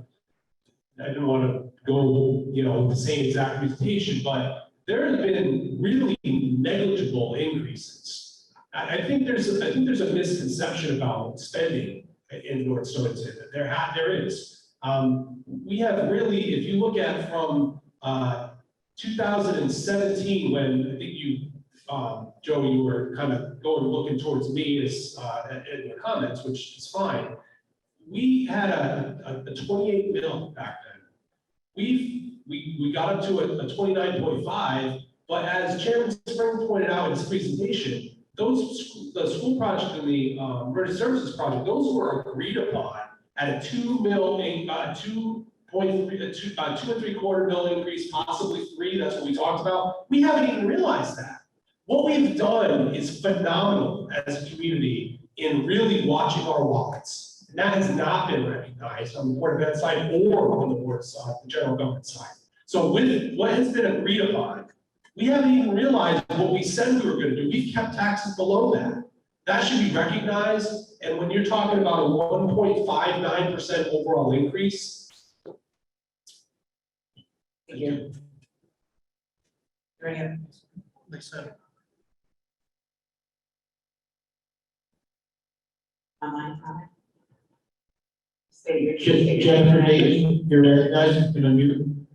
Speaker 1: go, the same exact presentation, but there have been really negligible increases. I think there's a misconception about spending in North Stonington. There is. We have really, if you look at from 2017, when I think you, Joey, you were kind of looking towards me as in the comments, which is fine. We had a 28 mil back then. We got up to a 29.5, but as Chairman Spring pointed out in his presentation, the school project and the emergency services project, those were agreed upon at a 2 3/4 mil increase, possibly 3. That's what we talked about. We haven't even realized that. What we've done is phenomenal as a community in really watching our wallets. And that has not been recognized on the Board of Ed side or on the board side, the general government side. So with what has been agreed upon, we haven't even realized what we said we were going to do. We've kept taxes below that. That should be recognized. And when you're talking about a 1.59% overall increase.
Speaker 2: Thank you. Bring it.
Speaker 1: Lisa.
Speaker 2: Online comment? State your name.
Speaker 6: Jennifer Dayton, you're recognized, and unmute.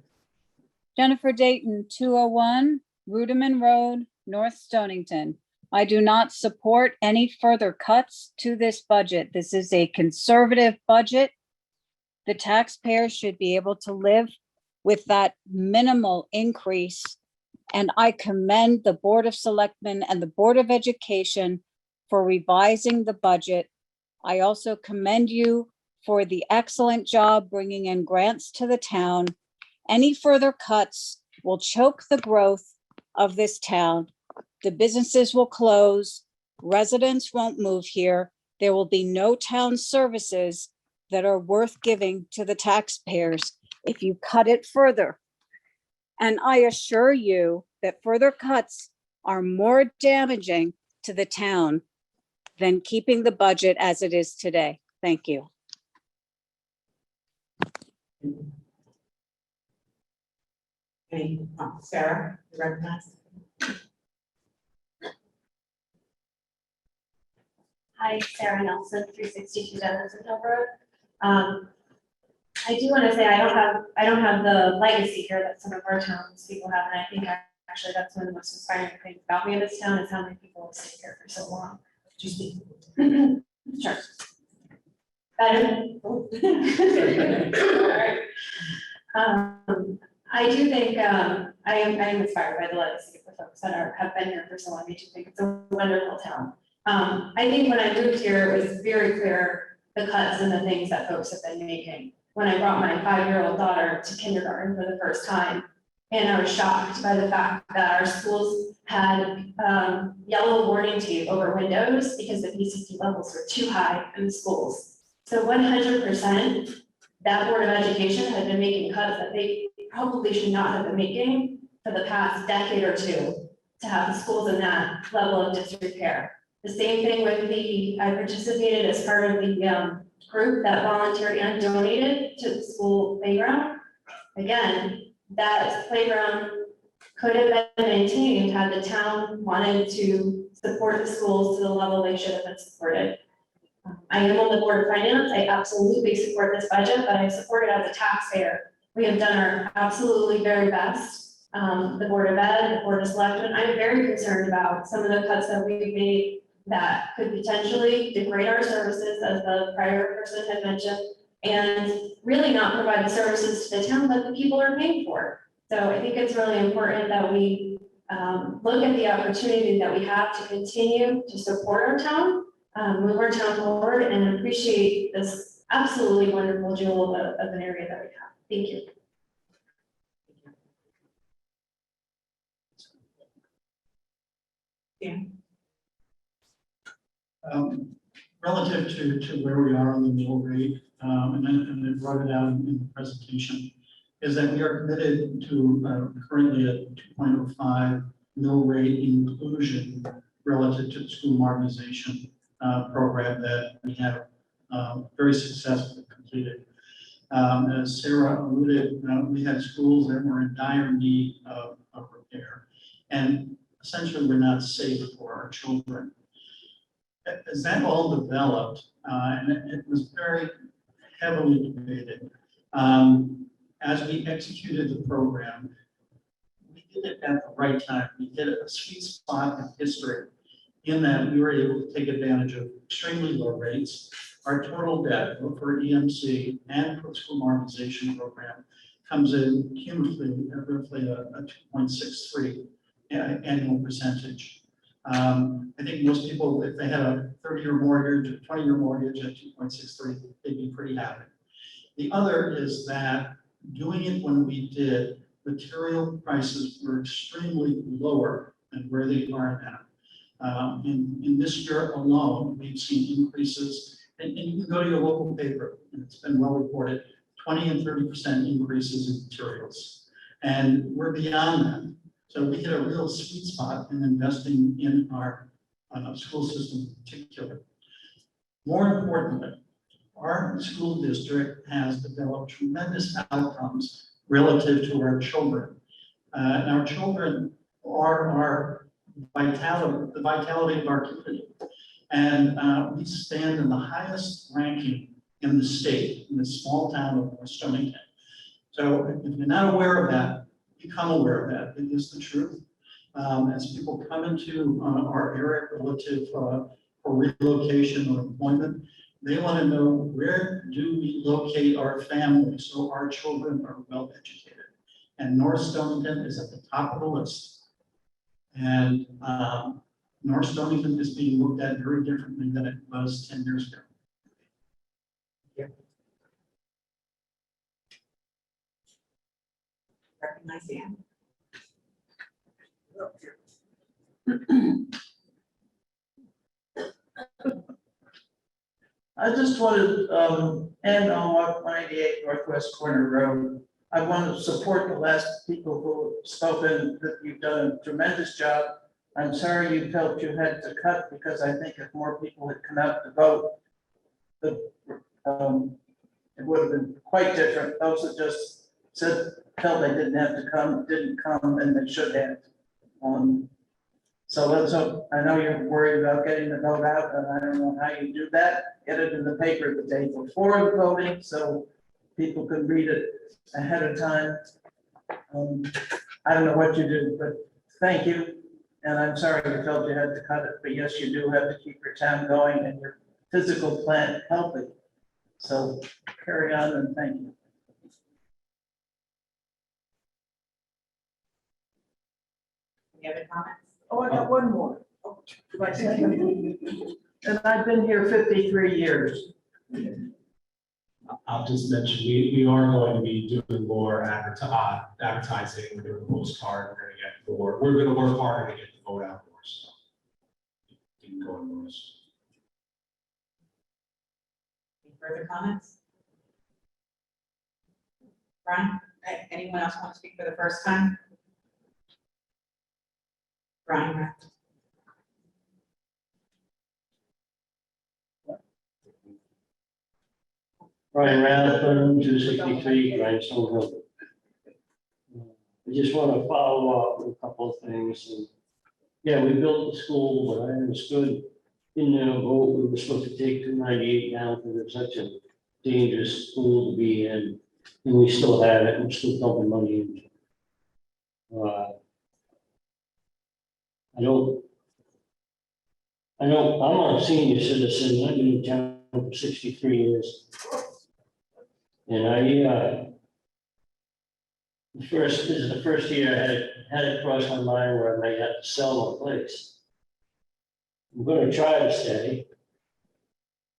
Speaker 12: Jennifer Dayton, 201 Ruderman Road, North Stonington. I do not support any further cuts to this budget. This is a conservative budget. The taxpayers should be able to live with that minimal increase. And I commend the Board of Selectmen and the Board of Education for revising the budget. I also commend you for the excellent job bringing in grants to the town. Any further cuts will choke the growth of this town. The businesses will close, residents won't move here. There will be no town services that are worth giving to the taxpayers if you cut it further. And I assure you that further cuts are more damaging to the town than keeping the budget as it is today. Thank you.
Speaker 2: Any, Sarah, you recognize?
Speaker 13: Hi, Sarah Nelson, 362 Dennison Hill Road. I do want to say I don't have the legacy here that some of our townspeople have, and I think actually that's one of the most inspiring things about me in this town is how many people have stayed here for so long.
Speaker 2: Just speak.
Speaker 13: Sure. Better. Alright. I do think I am inspired by the legacy of the folks that have been here for so long. I do think it's a wonderful town. I think when I moved here, it was very clear the cuts and the things that folks have been making. When I brought my 5-year-old daughter to kindergarten for the first time, and I was shocked by the fact that our schools had yellow warning tape over windows because the PCC levels were too high in the schools. So 100%, that Board of Education had been making cuts that they probably should not have been making for the past decade or two to have the schools in that level of disrepair. The same thing with I participated as part of the group that volunteered and donated to the school playground. Again, that playground could have been maintained had the town wanted to support the schools to the level they should have been supported. I am on the Board of Finance. I absolutely support this budget, but I support it as a taxpayer. We have done our absolutely very best. The Board of Ed, the Board of Selectmen, I'm very concerned about some of the cuts that we've made that could potentially degrade our services, as the prior person had mentioned, and really not provide the services to the town that the people are paying for. So I think it's really important that we look at the opportunity that we have to continue to support our town, move our town forward, and appreciate this absolutely wonderful jewel of an area that we have. Thank you.
Speaker 2: Yeah.
Speaker 4: Relative to where we are on the mill rate, and I brought it out in the presentation, is that we are committed to currently a 2.05 mill rate inclusion relative to the school modernization program that we have very successfully completed. As Sarah alluded, we had schools that were in dire need of repair, and essentially we're not safe for our children. As that all developed, and it was very heavily debated, as we executed the program, we did it at the right time. We hit a sweet spot in history in that we were able to take advantage of extremely low rates. Our total debt both for EMC and for the school modernization program comes in cumulatively at roughly a 2.63 annual percentage. I think most people, if they had a 30-year mortgage, a 20-year mortgage at 2.63, they'd be pretty happy. The other is that doing it when we did, material prices were extremely lower than where they are now. In this year alone, we've seen increases, and you can go to your local paper, and it's been well reported, 20 and 30% increases in materials. And we're beyond that. So we hit a real sweet spot in investing in our school system in particular. More importantly, our school district has developed tremendous outcomes relative to our children. And our children are our vitality, the vitality of our community. And we stand in the highest ranking in the state, in the small town of North Stonington. So if you're not aware of that, become aware of that. It is the truth. As people come into our area relative for relocation or employment, they want to know, where do we locate our families so our children are well educated? And North Stonington is at the top of the list. And North Stonington is being looked at very differently than it was 10 years ago.
Speaker 2: Recognize Ann.
Speaker 14: I just wanted, and on 198 Northwest Corner Road, I want to support the last people who have spoken, that you've done a tremendous job. I'm sorry you felt you had to cut, because I think if more people had come out to vote, it would have been quite different. Those that just felt they didn't have to come, didn't come, and they should have. So let's hope, I know you're worried about getting the vote out, and I don't know how you do that. Get it in the paper the day before the voting, so people can read it ahead of time. I don't know what you do, but thank you. And I'm sorry you felt you had to cut it, but yes, you do have to keep your town going and your physical plant healthy. So carry on and thank you.
Speaker 2: Any other comments?
Speaker 14: Oh, I got one more. And I've been here 53 years.
Speaker 1: I'll just mention, we are going to be doing more advertising, we're doing a postcard, we're gonna work harder to get the vote out more, so. Keep going, Morris.
Speaker 2: Any further comments? Brian, anyone else want to speak for the first time? Brian?
Speaker 9: Brian Rathbun, 263 Grindstone Hill. I just want to follow up with a couple of things. And yeah, we built the school, but I understood in the vote, we were supposed to take 298 down because it's such a dangerous school to be in. And we still have it, we're still dumping money into it. I know I'm a senior citizen, I've been in town for 63 years. And this is the first year I had it cross my mind where I might have to sell my place. I'm gonna try to stay.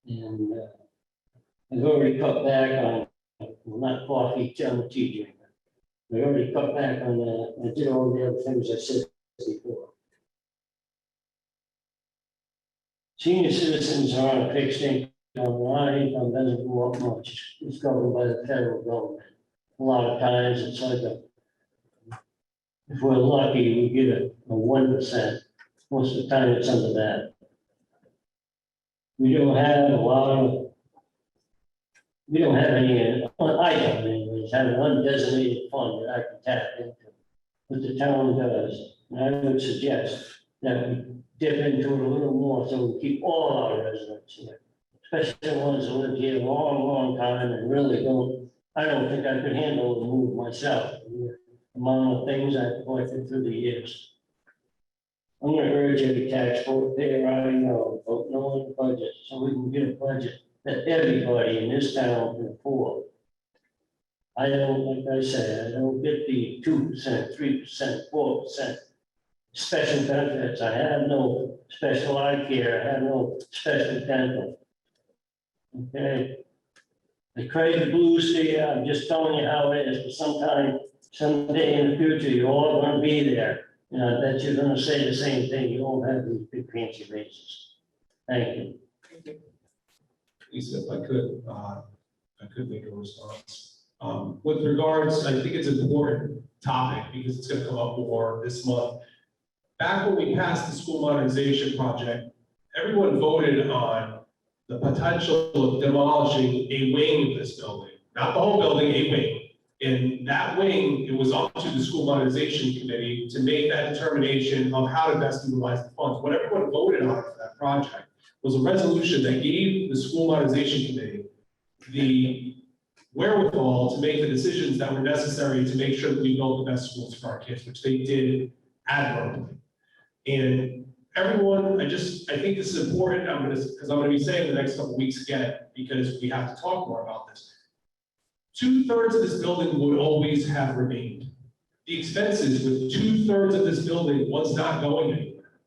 Speaker 9: And I've already cut back on, well, not coffee, I'm a tea drinker. I already cut back on that, I did all the other things I said before. Senior citizens are on a fixed income, our income doesn't go up much, it's governed by the federal government. A lot of times it's like if we're lucky, we get a 1%, most of the time it's under that. We don't have any, I don't anyways, have an undesignated fund that I can tap into, but the town does. And I would suggest that we dip into it a little more so we keep all our residents here, especially the ones that lived here a long, long time and really I don't think I could handle the move myself. The amount of things I've collected through the years. I'm gonna urge every taxpayer I know, vote no on the budget, so we can get a budget that everybody in this town can afford. I don't, like I say, I don't get the 2%, 3%, 4% special benefits. I have no special eye care, I have no special dental. Okay? The crazy blues here, I'm just telling you how it is, but someday in the future, you're all gonna be there. And I bet you're gonna say the same thing, you won't have these big fancy raises. Thank you.
Speaker 1: Lisa, if I could make a response. With regards, I think it's an important topic because it's gonna come up more this month. Back when we passed the school modernization project, everyone voted on the potential of demolishing a wing of this building, not the whole building, a wing. In that wing, it was up to the school modernization committee to make that determination of how to best utilize the funds. What everyone voted on for that project was a resolution that gave the school modernization committee the wherewithal to make the decisions that were necessary to make sure that we built the best schools for our kids, which they did admirably. And everyone, I think this is important, because I'm gonna be saying the next couple of weeks again, because we have to talk more about this. 2/3 of this building would always have remained. The expenses with 2/3 of this building was not going anywhere.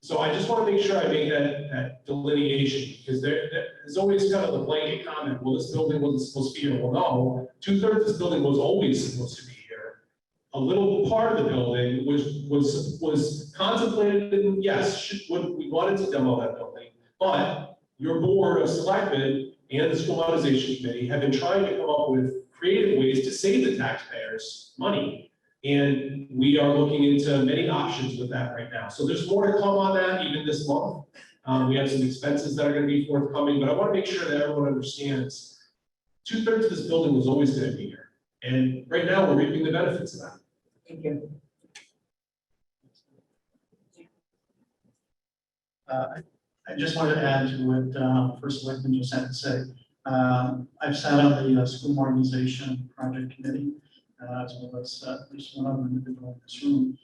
Speaker 1: So I just want to make sure I make that delineation, because there's always kind of the blanket comment, well, this building wasn't supposed to be here. Well, no, 2/3 of this building was always supposed to be here. a little part of the building was contemplated, and yes, we wanted to demo that building, but your board of selectmen and the school modernization committee have been trying to come up with creative ways to save the taxpayers money. And we are looking into many options with that right now. So there's more to come on that even this month. We have some expenses that are gonna be forthcoming, but I wanna make sure that everyone understands 2/3 of this building was always gonna be here. And right now, we're reaping the benefits of that.
Speaker 2: Thank you.
Speaker 4: I just wanted to add to what First Selectman just had to say. I've sat on the school modernization project committee, as well as at least one other individual in this room,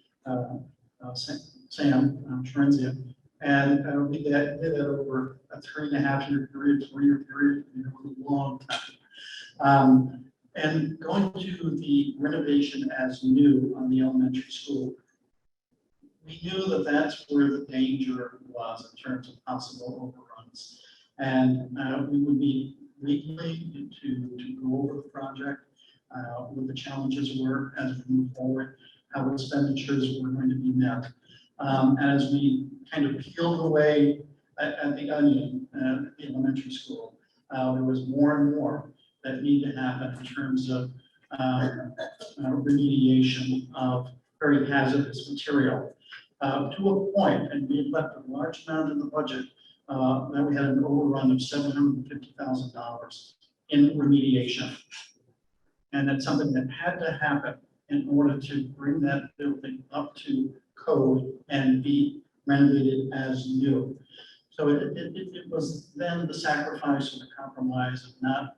Speaker 4: Sam Trenzia. And we did that over a 3.5-year period, 4-year period, a long time. And going to the renovation as new on the elementary school, we knew that that's where the danger was in terms of possible overruns. And we would be weekly to go over the project, what the challenges were as we move forward, how expenditures were going to be met. As we kind of peeled away at the onion at the elementary school, there was more and more that need to happen in terms of remediation of very hazardous material. To a point, and we left a large amount in the budget, that we had an overrun of $750,000 in remediation. And that's something that had to happen in order to bring that building up to code and be renovated as new. So it was then the sacrifice or the compromise of not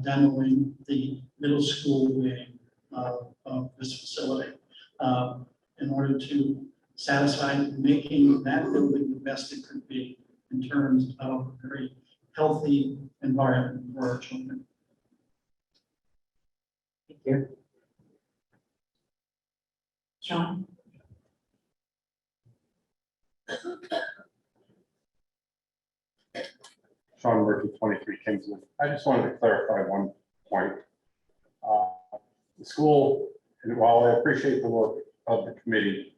Speaker 4: demoing the middle school wing of this facility in order to satisfy making that building the best it could be in terms of a very healthy environment for our children.
Speaker 2: Thank you. Sean?
Speaker 10: Sean Murphy, 23 Kingswood. I just wanted to clarify one point. The school, and while I appreciate the work of the committee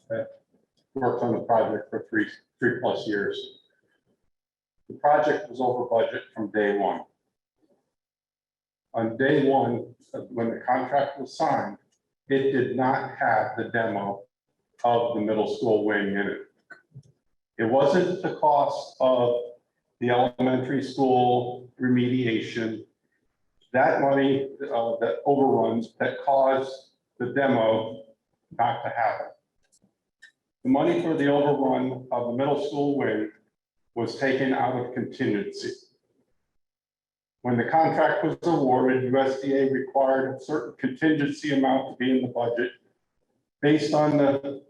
Speaker 10: that worked on the project for three plus years, the project was over budget from day one. On day one, when the contract was signed, it did not have the demo of the middle school wing in it. It wasn't the cost of the elementary school remediation, that money, that overruns, that caused the demo not to happen. The money for the overrun of the middle school wing was taken out of contingency. When the contract was awarded, USDA required a certain contingency amount to be in the budget based on the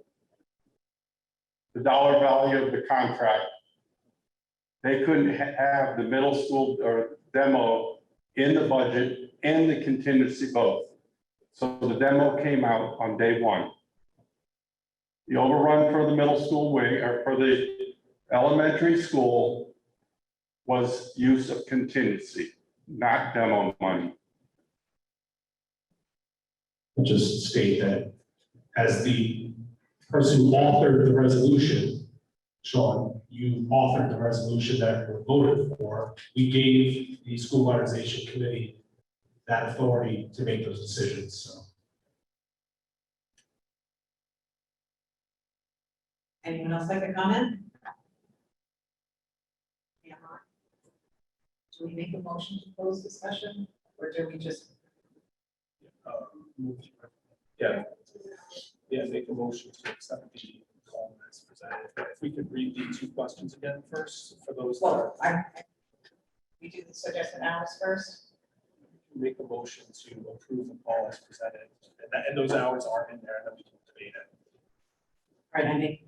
Speaker 10: dollar value of the contract. They couldn't have the middle school or demo in the budget and the contingency both. So the demo came out on day one. The overrun for the middle school wing or for the elementary school was use of contingency, not demo money.
Speaker 1: I'll just state that as the person who authored the resolution, Sean, you authored the resolution that we voted for. We gave the school modernization committee that authority to make those decisions, so.
Speaker 2: Anyone else like to comment? Yeah. Do we make a motion to close discussion, or do we just?
Speaker 1: Yeah, make a motion to accept the call as presented. If we could read the two questions again first for those.
Speaker 2: Well, we do the suggested hours first.
Speaker 1: Make a motion to approve the call as presented, and those hours are in there, and then we can debate it.
Speaker 2: All right,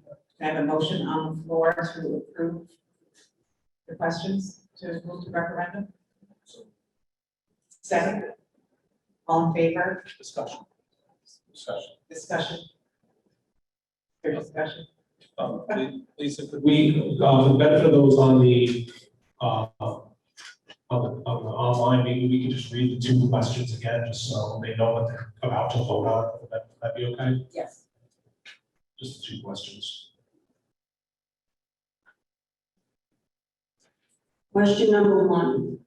Speaker 2: I have a motion on the floor to approve the questions to move to referendum. Second. All in favor?
Speaker 1: Discussion.
Speaker 2: Discussion. For discussion.
Speaker 1: Lisa, could we, for the benefit of those on the online, maybe we can just read the two questions again, just so they know what they're about to vote on. Would that be okay?
Speaker 2: Yes.
Speaker 1: Just the two questions.
Speaker 3: Question number 1.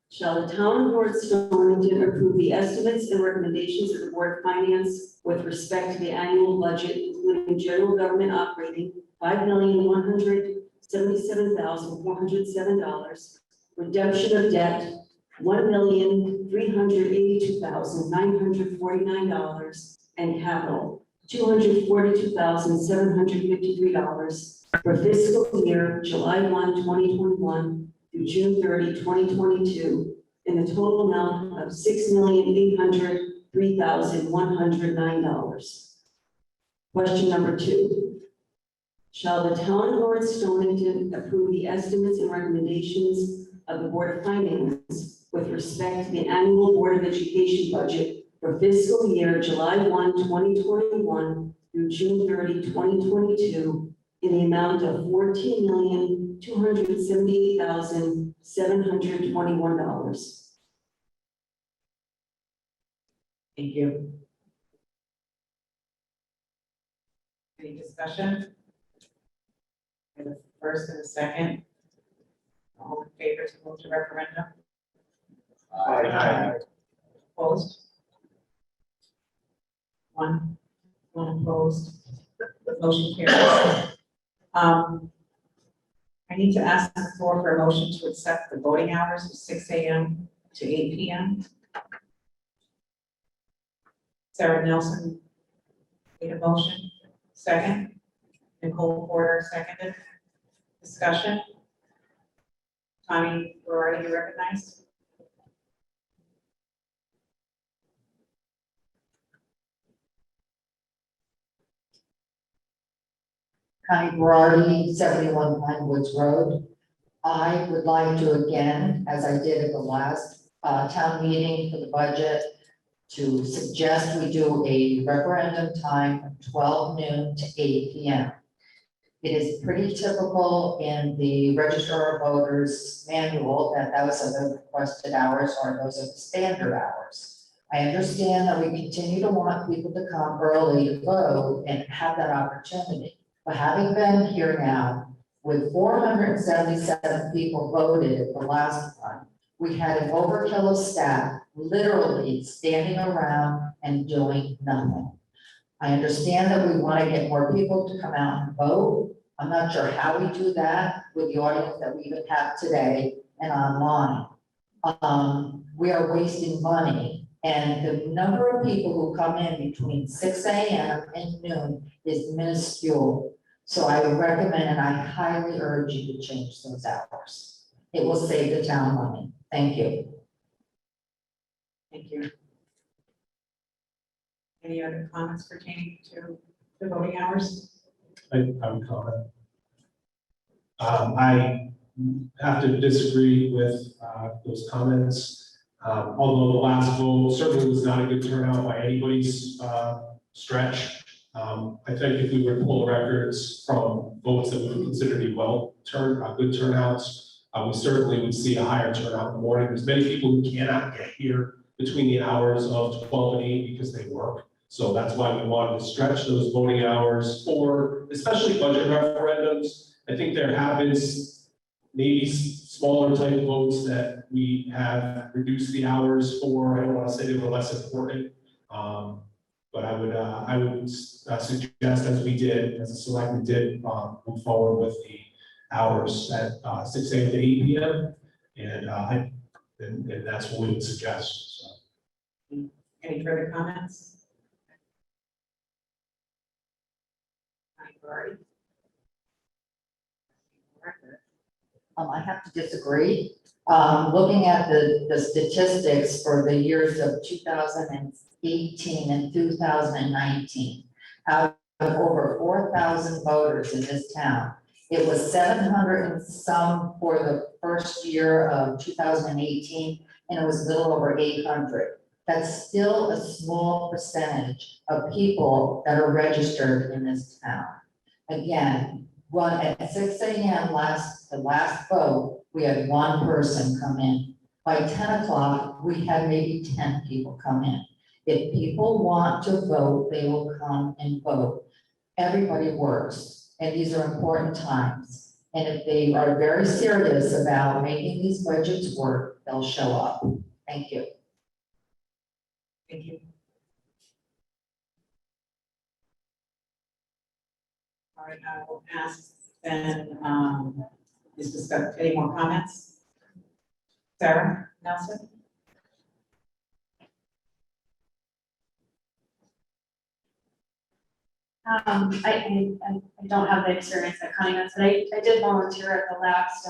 Speaker 3: Shall the town of North Stonington approve the estimates and recommendations of the Board of Finance with respect to the annual budget, including general government operating, $5,177,407, redemption of debt, $1,382,949, and capital, $242,753 for fiscal year July 1, 2021 through June 30, 2022, in the total amount of $6,803,109. Question number 2. Shall the town of North Stonington approve the estimates and recommendations of the Board of Finance with respect to the annual Board of Education budget for fiscal year July 1, 2021 through June 30, 2022, in the amount of $14,278,721?
Speaker 2: Thank you. Any discussion? And the first and the second. All in favor to move to referendum?
Speaker 1: Aye.
Speaker 2: Opposed? One opposed. Motion carries. I need to ask the floor for a motion to accept the voting hours of 6 a.m. to 8 p.m. Sarah Nelson made a motion. Second. Nicole Porter seconded. Discussion. Tommy, we're already recognized.
Speaker 15: Connie Berardi, 71 Pine Woods Road. I would like to again, as I did at the last town meeting for the budget, to suggest we do a referendum time from 12 noon to 8 p.m. It is pretty typical in the Register of Voters manual that those are the requested hours or those are the standard hours. I understand that we continue to want people to come early to vote and have that opportunity. But having been here now with 477 people voted the last one, we had an overkill of staff literally standing around and doing nothing. I understand that we want to get more people to come out and vote. I'm not sure how we do that with the audience that we even have today and online. We are wasting money, and the number of people who come in between 6 a.m. and noon is minuscule. So I would recommend, and I highly urge you to change those hours. It will save the town money. Thank you.
Speaker 2: Thank you. Any other comments pertaining to the voting hours?
Speaker 1: I would comment. I have to disagree with those comments. Although the last vote certainly was not a good turnout by anybody's stretch. I think if we were to pull records from votes that we would consider to be good turnouts, we certainly would see a higher turnout in the morning. There's many people who cannot get here between the hours of 12 and 8 because they work. So that's why we wanted to stretch those voting hours for especially budget referendums. I think there have been maybe smaller type votes that we have reduced the hours for. I don't want to say they were less important. But I would suggest, as we did, as the selectmen did, move forward with the hours at 6 a.m. to 8 p.m. And that's what we would suggest. So.
Speaker 2: Any further comments?
Speaker 15: I have to disagree. Looking at the statistics for the years of 2018 and 2019, out of over 4,000 voters in this town, it was 700 and some for the first year of 2018, and it was a little over 800. That's still a small percentage of people that are registered in this town. Again, at 6 a.m. the last vote, we had one person come in. by 10 o'clock, we had maybe 10 people come in. If people want to vote, they will come and vote. Everybody works, and these are important times. And if they are very serious about making these budgets work, they'll show up. Thank you.
Speaker 2: Thank you. All right, I will ask then, is discuss, any more comments? Sarah Nelson?
Speaker 13: I don't have the experience at Cunningham, but I did volunteer at the last,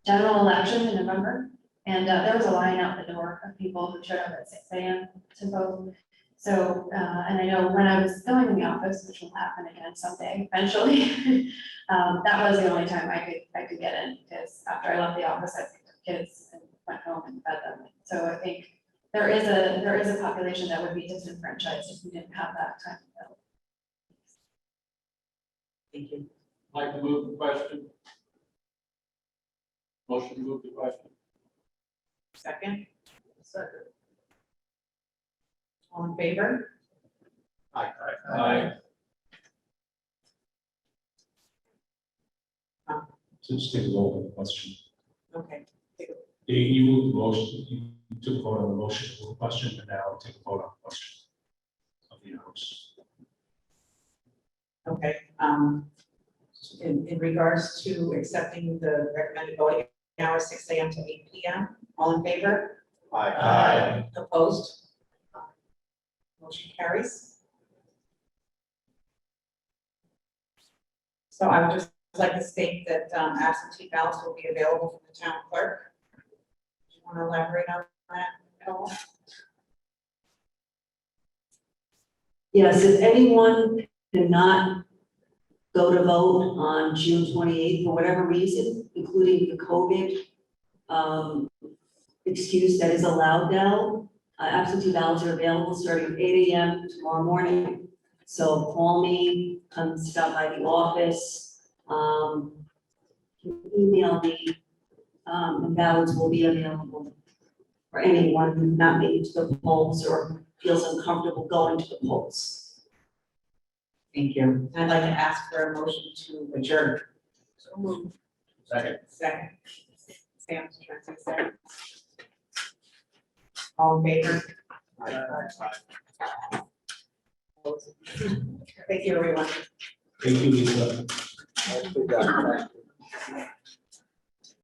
Speaker 13: general election in November. And, there was a line out the door of people who showed up at 6 a.m. to vote. So, and I know when I was going in the office, which will happen again someday eventually, that was the only time I could get in, because after I left the office, I picked up kids and went home and fed them. So I think there is a population that would be disenfranchised if we didn't have that time available.
Speaker 2: Thank you.
Speaker 6: Like to move the question? Motion to move the question.
Speaker 2: Second? Second. All in favor?
Speaker 6: Aye.
Speaker 1: So just take a vote on the question.
Speaker 2: Okay.
Speaker 1: You moved the motion, you took a vote on the motion, move the question, and now take a vote on the question of the house.
Speaker 2: Okay, in regards to accepting the recommended voting hours, 6 a.m. to 8 p.m., all in favor?
Speaker 1: Aye.
Speaker 2: Opposed? Motion carries. So I would just like to state that absentee ballots will be available from the town clerk. Do you want to elaborate on that at all?
Speaker 3: Yes, if anyone cannot go to vote on June 28th for whatever reason, including the COVID excuse that is allowed now, absentee ballots are available starting at 8 a.m. tomorrow morning. So call me, come stop by the office, email me, and ballots will be available for anyone who's not made it to the polls or feels uncomfortable going to the polls.
Speaker 2: Thank you. I'd like to ask for a motion to adjourn. So moved.
Speaker 6: Second.
Speaker 2: Second. Sam, trying to say second. All in favor? Thank you, everyone.
Speaker 1: Thank you, Lisa.
Speaker 6: Good job.